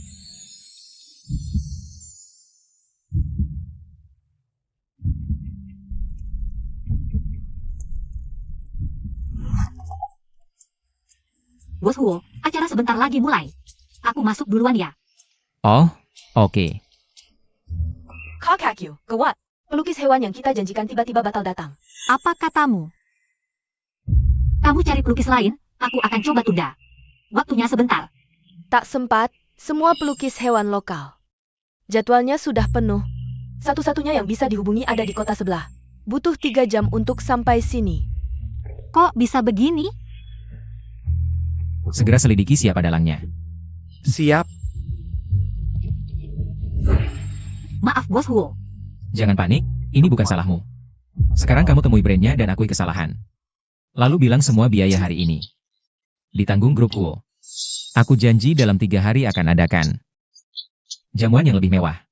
Speaker 3: Bos Huo, acara sebentar lagi mulai. Aku masuk duluan ya.
Speaker 5: Oh, oke.
Speaker 1: Kakakyu, gawat. Pelukis hewan yang kita janjikan tiba-tiba batal datang.
Speaker 3: Apa katamu? Kamu cari pelukis lain, aku akan coba tunda. Waktunya sebentar.
Speaker 1: Tak sempat, semua pelukis hewan lokal. Jadwalnya sudah penuh. Satu-satunya yang bisa dihubungi ada di kota sebelah. Butuh 3 jam untuk sampai sini.
Speaker 3: Kok bisa begini?
Speaker 5: Segera selidiki siapa dalangnya.
Speaker 2: Siap.
Speaker 3: Maaf Bos Huo.
Speaker 5: Jangan panik, ini bukan salahmu. Sekarang kamu temui brandnya dan akui kesalahan. Lalu bilang semua biaya hari ini ditanggung grup Huo. Aku janji dalam 3 hari akan adakan jamuan yang lebih mewah.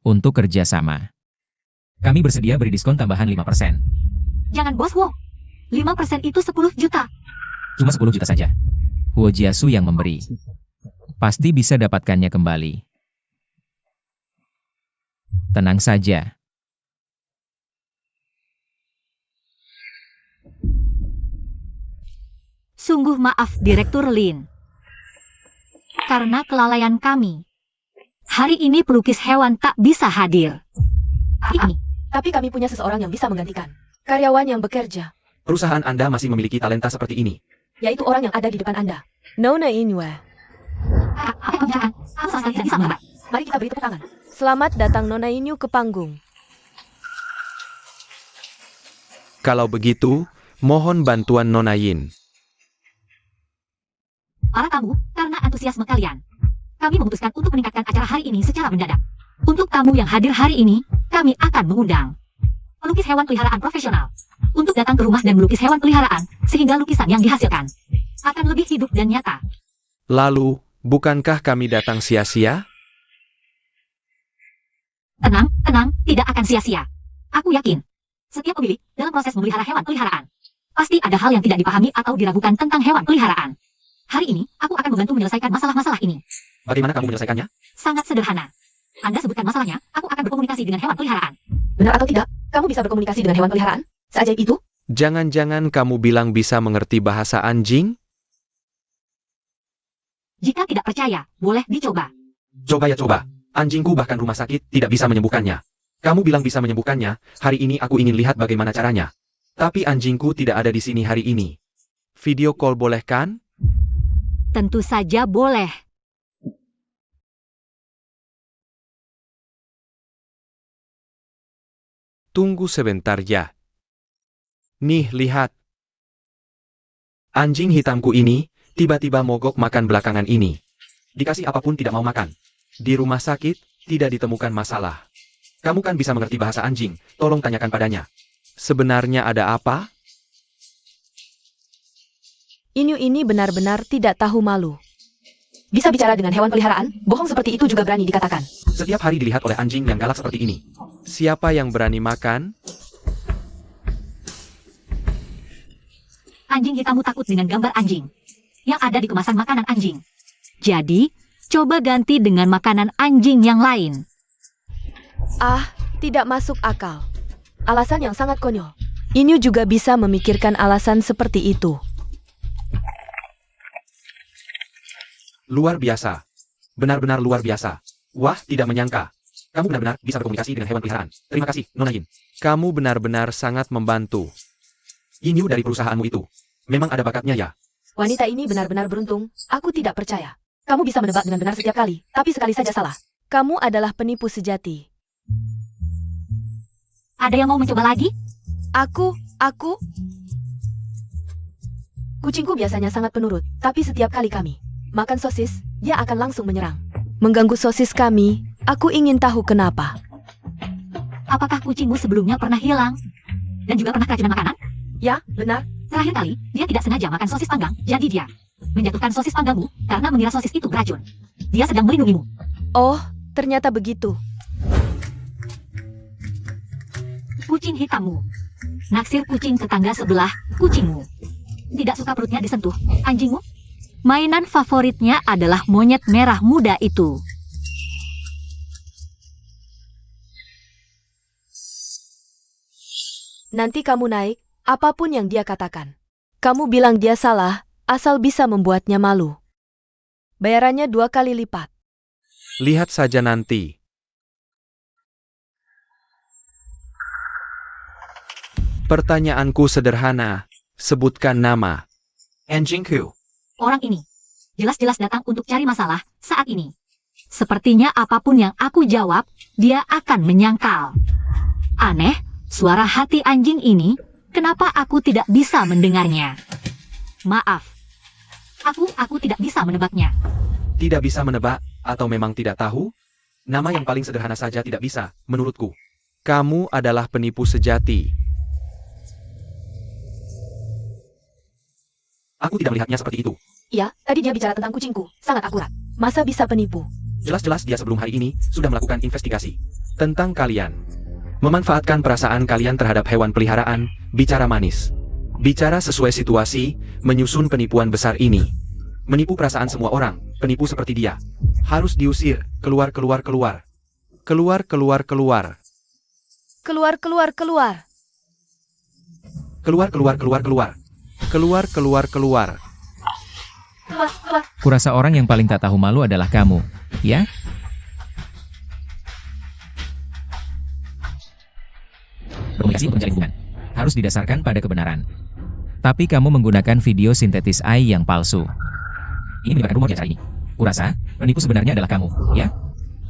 Speaker 5: Untuk kerjasama, kami bersedia beri diskon tambahan 5%.
Speaker 3: Jangan Bos Huo. 5% itu 10 juta.
Speaker 5: Cuma 10 juta saja. Huo Jiasu yang memberi. Pasti bisa dapatkannya kembali. Tenang saja.
Speaker 3: Sungguh maaf Direktur Lin. Karena kelalaian kami. Hari ini pelukis hewan tak bisa hadir.
Speaker 1: Tapi kami punya seseorang yang bisa menggantikan. Karyawan yang bekerja,
Speaker 2: Perusahaan Anda masih memiliki talenta seperti ini.
Speaker 1: yaitu orang yang ada di depan Anda. Nona Inwe.
Speaker 3: Apa yang kamu bicarakan? Aku sama sekali tidak bisa melambat.
Speaker 1: Mari kita beri tepuk tangan. Selamat datang Nona Inyu ke panggung.
Speaker 2: Kalau begitu, mohon bantuan Nona Yin.
Speaker 3: Para tamu, karena antusiasme kalian, kami memutuskan untuk meningkatkan acara hari ini secara mendadak. Untuk tamu yang hadir hari ini, kami akan mengundang pelukis hewan peliharaan profesional untuk datang ke rumah dan melukis hewan peliharaan, sehingga lukisan yang dihasilkan akan lebih hidup dan nyata.
Speaker 2: Lalu, bukankah kami datang sia-sia?
Speaker 3: Tenang, tenang, tidak akan sia-sia. Aku yakin, setiap pemilik dalam proses memelihara hewan peliharaan, pasti ada hal yang tidak dipahami atau diragukan tentang hewan peliharaan. Hari ini, aku akan membantu menyelesaikan masalah-masalah ini.
Speaker 2: Bagaimana kamu menyelesaikannya?
Speaker 3: Sangat sederhana. Anda sebutkan masalahnya, aku akan berkomunikasi dengan hewan peliharaan.
Speaker 1: Benar atau tidak? Kamu bisa berkomunikasi dengan hewan peliharaan? Seajaib itu?
Speaker 2: Jangan-jangan kamu bilang bisa mengerti bahasa anjing?
Speaker 3: Jika tidak percaya, boleh dicoba.
Speaker 2: Coba ya coba. Anjingku bahkan rumah sakit tidak bisa menyembuhkannya. Kamu bilang bisa menyembuhkannya, hari ini aku ingin lihat bagaimana caranya. Tapi anjingku tidak ada di sini hari ini. Video call boleh kan?
Speaker 3: Tentu saja boleh.
Speaker 2: Tunggu sebentar ya. Nih, lihat. Anjing hitamku ini, tiba-tiba mogok makan belakangan ini. Dikasih apapun tidak mau makan. Di rumah sakit, tidak ditemukan masalah. Kamu kan bisa mengerti bahasa anjing, tolong tanyakan padanya. Sebenarnya ada apa?
Speaker 1: Inyu ini benar-benar tidak tahu malu.
Speaker 4: Bisa bicara dengan hewan peliharaan, bohong seperti itu juga berani dikatakan.
Speaker 2: Setiap hari dilihat oleh anjing yang galak seperti ini. Siapa yang berani makan?
Speaker 3: Anjing hitammu takut dengan gambar anjing yang ada di kemasan makanan anjing. Jadi, coba ganti dengan makanan anjing yang lain.
Speaker 1: Ah, tidak masuk akal. Alasan yang sangat konyol. Inyu juga bisa memikirkan alasan seperti itu.
Speaker 2: Luar biasa. Benar-benar luar biasa. Wah, tidak menyangka. Kamu benar-benar bisa berkomunikasi dengan hewan peliharaan. Terima kasih, Nona Yin. Kamu benar-benar sangat membantu. Inyu dari perusahaanmu itu. Memang ada bakatnya ya?
Speaker 1: Wanita ini benar-benar beruntung. Aku tidak percaya. Kamu bisa menebak dengan benar setiap kali, tapi sekali saja salah. Kamu adalah penipu sejati.
Speaker 3: Ada yang mau mencoba lagi?
Speaker 1: Aku. Kucingku biasanya sangat penurut, tapi setiap kali kami makan sosis, dia akan langsung menyerang. Mengganggu sosis kami, aku ingin tahu kenapa.
Speaker 3: Apakah kucingmu sebelumnya pernah hilang? Dan juga pernah keracunan makanan?
Speaker 1: Ya, benar.
Speaker 3: Terakhir kali, dia tidak sengaja makan sosis panggang, jadi dia menjatuhkan sosis panggangmu karena mengira sosis itu beracun. Dia sedang melindungimu.
Speaker 1: Oh, ternyata begitu.
Speaker 3: Kucing hitammu. Naksir kucing tetangga sebelah, kucingmu. Tidak suka perutnya disentuh, anjingmu? Mainan favoritnya adalah monyet merah muda itu.
Speaker 1: Nanti kamu naik, apapun yang dia katakan. Kamu bilang dia salah, asal bisa membuatnya malu. Bayarannya 2 kali lipat.
Speaker 2: Lihat saja nanti. Pertanyaanku sederhana. Sebutkan nama. Anjingku.
Speaker 3: Orang ini jelas-jelas datang untuk cari masalah saat ini. Sepertinya apapun yang aku jawab, dia akan menyangkal. Aneh, suara hati anjing ini, kenapa aku tidak bisa mendengarnya? Maaf, aku tidak bisa menebaknya.
Speaker 2: Tidak bisa menebak, atau memang tidak tahu? Nama yang paling sederhana saja tidak bisa, menurutku. Kamu adalah penipu sejati. Aku tidak melihatnya seperti itu.
Speaker 1: Iya, tadi dia bicara tentang kucingku, sangat akurat. Masa bisa penipu?
Speaker 2: Jelas-jelas dia sebelum hari ini sudah melakukan investigasi tentang kalian. Memanfaatkan perasaan kalian terhadap hewan peliharaan, bicara manis. Bicara sesuai situasi, menyusun penipuan besar ini. Menipu perasaan semua orang, penipu seperti dia. Harus diusir, keluar.
Speaker 1: Keluar.
Speaker 5: Kurasa orang yang paling tak tahu malu adalah kamu, ya? Komunikasi untuk menjalin hubungan harus didasarkan pada kebenaran. Tapi kamu menggunakan video sintetis AI yang palsu. Ini menyebarkan rumor di acara ini. Kurasa, penipu sebenarnya adalah kamu, ya?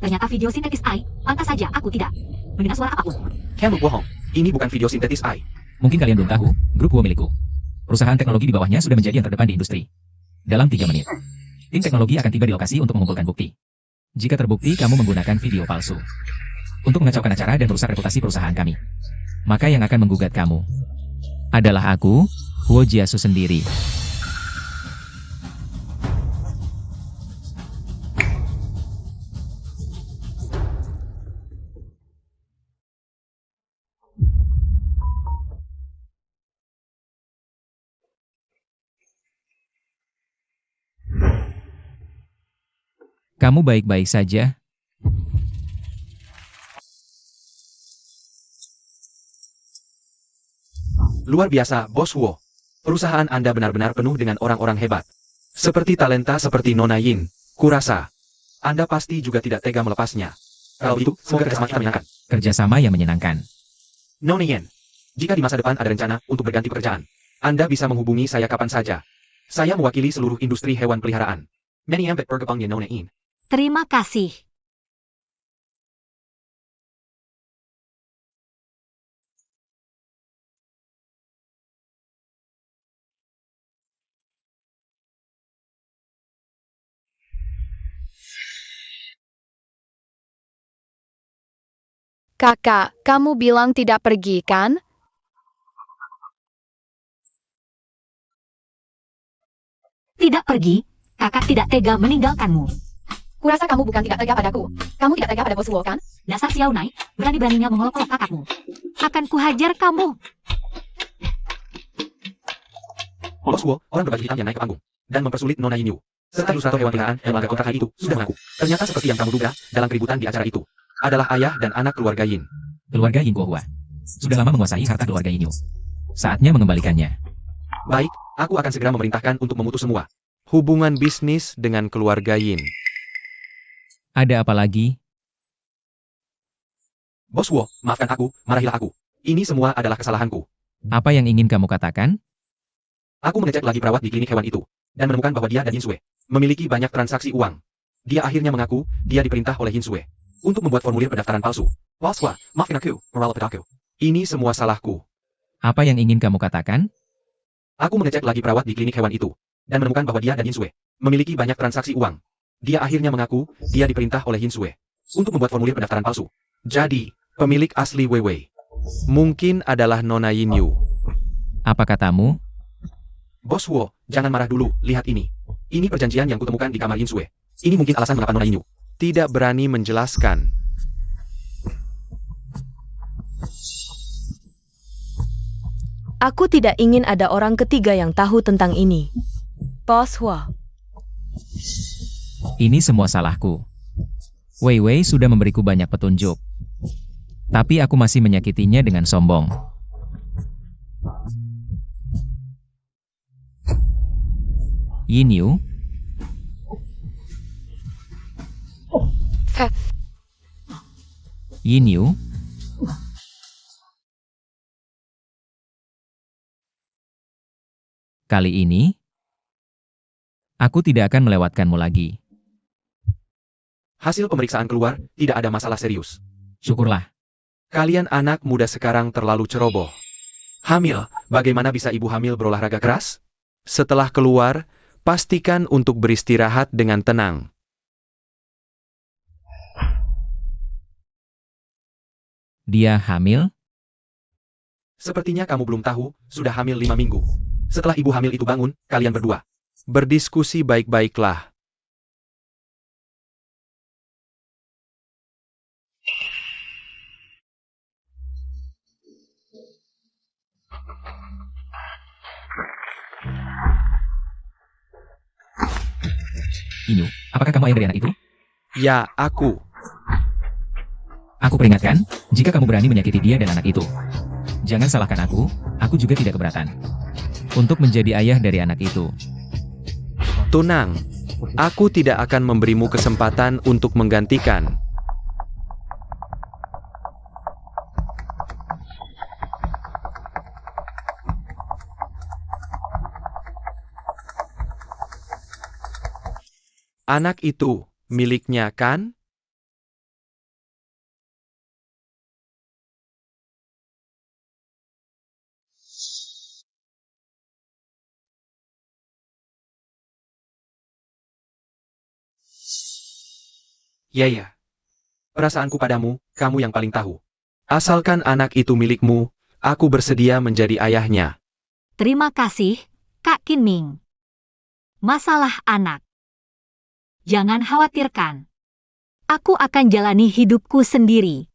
Speaker 3: Ternyata video sintetis AI, pantas saja aku tidak mendengar suara apapun.
Speaker 2: Kamu bohong, ini bukan video sintetis AI.
Speaker 5: Mungkin kalian belum tahu, grup Wo milikku. Perusahaan teknologi di bawahnya sudah menjadi yang terdepan di industri. Dalam 3 menit, tim teknologi akan tiba di lokasi untuk mengumpulkan bukti. Jika terbukti kamu menggunakan video palsu untuk mengacaukan acara dan merusak reputasi perusahaan kami, maka yang akan menggugat kamu adalah aku, Huo Jiasu sendiri. Kamu baik-baik saja?
Speaker 2: Luar biasa, Bos Wo. Perusahaan Anda benar-benar penuh dengan orang-orang hebat. Seperti talenta seperti Nona Yin. Kurasa Anda pasti juga tidak tega melepasnya. Kalau itu, semoga kerjasama kita menyenangkan.
Speaker 5: Kerjasama yang menyenangkan.
Speaker 2: Nona Yen, jika di masa depan ada rencana untuk berganti pekerjaan, Anda bisa menghubungi saya kapan saja. Saya mewakili seluruh industri hewan peliharaan. Many ambek perkembangnya Nona Yen.
Speaker 3: Terima kasih.
Speaker 4: Kakak, kamu bilang tidak pergi, kan?
Speaker 3: Tidak pergi, kakak tidak tega meninggalkanmu.
Speaker 4: Kurasa kamu bukan tidak tega padaku. Kamu tidak tega pada Bos Wo, kan?
Speaker 3: Dasar Xiaonai, berani-beraninya mengolok-olok kakakmu. Akan kuhajar kamu.
Speaker 2: Bos Wo, orang berbaju hitam yang naik ke panggung dan mempersulit Nona Yin Yu, serta ilustrator hewan peliharaan yang melanggar kontraknya itu sudah mengaku. Ternyata seperti yang kamu duga, dalam keributan di acara itu adalah ayah dan anak keluarga Yin.
Speaker 5: Keluarga Yin Kuohua sudah lama menguasai harta keluarga Yin Yu. Saatnya mengembalikannya.
Speaker 2: Baik, aku akan segera memerintahkan untuk memutus semua hubungan bisnis dengan keluarga Yin.
Speaker 5: Ada apa lagi?
Speaker 2: Bos Wo, maafkan aku, marahilah aku. Ini semua adalah kesalahanku.
Speaker 5: Apa yang ingin kamu katakan?
Speaker 2: Aku mengecek lagi perawat di klinik hewan itu, dan menemukan bahwa dia dan Yin Sue memiliki banyak transaksi uang. Dia akhirnya mengaku, dia diperintah oleh Yin Sue untuk membuat formulir pendaftaran palsu. Bos Wo, maafkan aku, moral pedaku. Ini semua salahku.
Speaker 5: Apa yang ingin kamu katakan?
Speaker 2: Aku mengecek lagi perawat di klinik hewan itu, dan menemukan bahwa dia dan Yin Sue memiliki banyak transaksi uang. Dia akhirnya mengaku, dia diperintah oleh Yin Sue untuk membuat formulir pendaftaran palsu. Jadi, pemilik asli Weiwei mungkin adalah Nona Yin Yu.
Speaker 5: Apa katamu?
Speaker 2: Bos Wo, jangan marah dulu, lihat ini. Ini perjanjian yang kutemukan di kamar Yin Sue. Ini mungkin alasan mengapa Nona Yin Yu tidak berani menjelaskan.
Speaker 1: Aku tidak ingin ada orang ketiga yang tahu tentang ini. Bos Hua.
Speaker 5: Ini semua salahku. Wei Wei sudah memberiku banyak petunjuk. Tapi aku masih menyakitinya dengan sombong. Yin Yu, Yin Yu, kali ini, aku tidak akan melewatkanmu lagi.
Speaker 2: Hasil pemeriksaan keluar, tidak ada masalah serius.
Speaker 5: Syukurlah.
Speaker 2: Kalian anak muda sekarang terlalu ceroboh. Hamil, bagaimana bisa ibu hamil berolahraga keras? Setelah keluar, pastikan untuk beristirahat dengan tenang.
Speaker 5: Dia hamil?
Speaker 2: Sepertinya kamu belum tahu, sudah hamil 5 minggu. Setelah ibu hamil itu bangun, kalian berdua berdiskusi baik-baiklah.
Speaker 5: Yin Yu, apakah kamu ayah dari anak itu?
Speaker 2: Ya, aku.
Speaker 5: Aku peringatkan, jika kamu berani menyakiti dia dan anak itu. Jangan salahkan aku juga tidak keberatan. Untuk menjadi ayah dari anak itu.
Speaker 2: Tunang, aku tidak akan memberimu kesempatan untuk menggantikan. Anak itu miliknya kan? Ya. Perasaanku padamu, kamu yang paling tahu. Asalkan anak itu milikmu, aku bersedia menjadi ayahnya.
Speaker 3: Terima kasih, Kak Kinming. Masalah anak. Jangan khawatirkan. Aku akan jalani hidupku sendiri.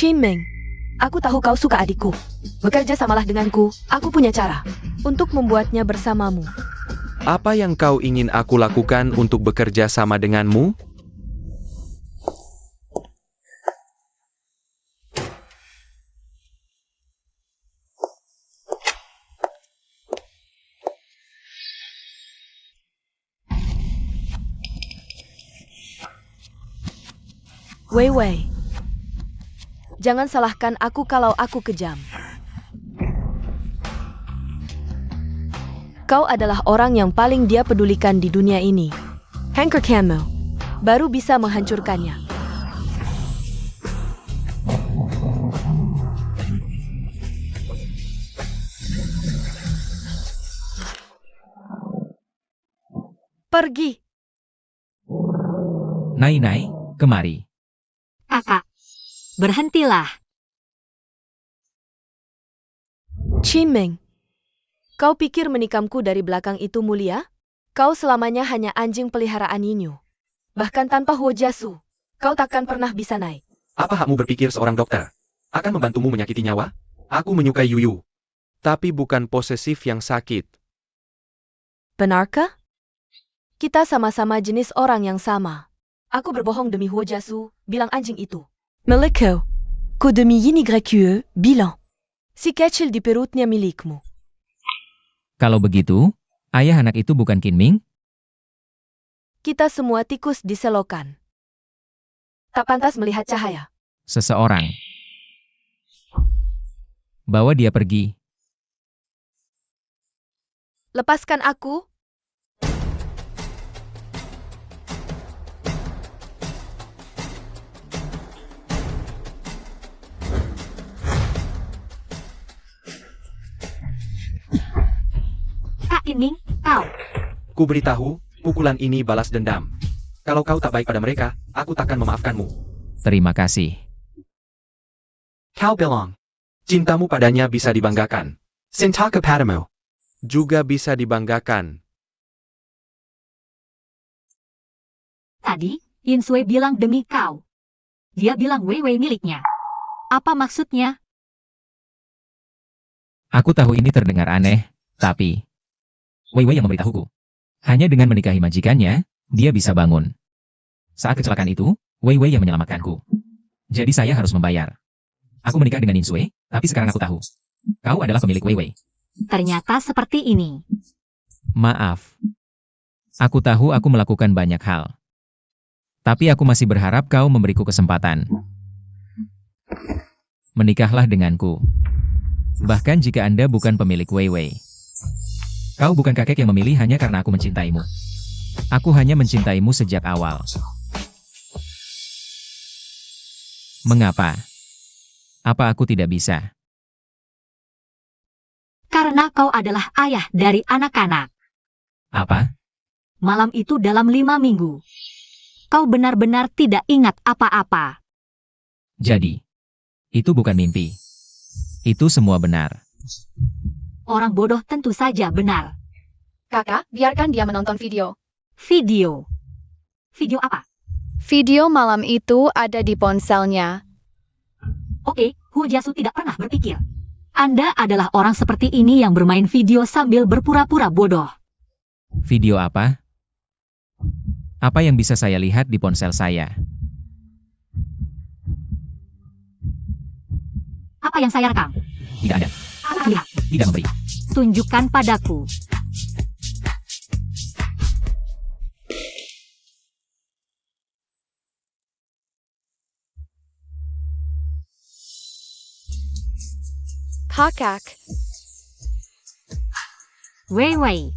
Speaker 1: Qingming, aku tahu kau suka adikku. Bekerja samalah denganku, aku punya cara untuk membuatnya bersamamu.
Speaker 2: Apa yang kau ingin aku lakukan untuk bekerja sama denganmu?
Speaker 1: Wei Wei. Jangan salahkan aku kalau aku kejam. Kau adalah orang yang paling dia pedulikan di dunia ini. Hanker Camel baru bisa menghancurkannya. Pergi.
Speaker 5: Nai, kemari.
Speaker 3: Kakak, berhentilah.
Speaker 1: Qinming, kau pikir menikamku dari belakang itu mulia? Kau selamanya hanya anjing peliharaan Yinyu. Bahkan tanpa Huojiasu, kau takkan pernah bisa naik.
Speaker 2: Apa hakmu berpikir seorang dokter akan membantumu menyakiti nyawa? Aku menyukai Yuyu. Tapi bukan posesif yang sakit.
Speaker 1: Benarkah? Kita sama-sama jenis orang yang sama. Aku berbohong demi Huojiasu, bilang anjing itu. Milik kau. Ku demi Yin YQE, bilang. Si kecil di perutnya milikmu.
Speaker 5: Kalau begitu, ayah anak itu bukan Qinming?
Speaker 1: Kita semua tikus di selokan. Tak pantas melihat cahaya.
Speaker 5: Seseorang. Bawa dia pergi.
Speaker 1: Lepaskan aku.
Speaker 3: Kak Qinming, kau.
Speaker 2: Ku beritahu, pukulan ini balas dendam. Kalau kau tak baik pada mereka, aku takkan memaafkanmu.
Speaker 5: Terima kasih.
Speaker 2: Kau bilang, cintamu padanya bisa dibanggakan. Cinta kepadamu juga bisa dibanggakan.
Speaker 3: Tadi, Yin Sui bilang demi kau. Dia bilang Wei Wei miliknya. Apa maksudnya?
Speaker 5: Aku tahu ini terdengar aneh, tapi Wei Wei yang memberitahuku. Hanya dengan menikahi majikannya, dia bisa bangun. Saat kecelakaan itu, Wei Wei yang menyelamatkanku. Jadi saya harus membayar. Aku menikah dengan Yin Sui, tapi sekarang aku tahu. Kau adalah pemilik Wei Wei.
Speaker 3: Ternyata seperti ini.
Speaker 5: Maaf. Aku tahu aku melakukan banyak hal. Tapi aku masih berharap kau memberiku kesempatan. Menikahlah denganku. Bahkan jika Anda bukan pemilik Wei Wei. Kau bukan kakek yang memilih hanya karena aku mencintaimu. Aku hanya mencintaimu sejak awal. Mengapa? Apa aku tidak bisa?
Speaker 3: Karena kau adalah ayah dari anak-anak.
Speaker 5: Apa?
Speaker 3: Malam itu dalam 5 minggu. Kau benar-benar tidak ingat apa-apa.
Speaker 5: Jadi, itu bukan mimpi. Itu semua benar.
Speaker 3: Orang bodoh tentu saja benar.
Speaker 4: Kakak, biarkan dia menonton video.
Speaker 3: Video. Video apa?
Speaker 4: Video malam itu ada di ponselnya.
Speaker 3: Oke, Huojiasu tidak pernah berpikir. Anda adalah orang seperti ini yang bermain video sambil berpura-pura bodoh.
Speaker 5: Video apa? Apa yang bisa saya lihat di ponsel saya?
Speaker 3: Apa yang saya rekam?
Speaker 5: Tidak ada.
Speaker 3: Apa lihat?
Speaker 5: Tidak memberi.
Speaker 3: Tunjukkan padaku.
Speaker 1: Kakak.
Speaker 3: Wei Wei.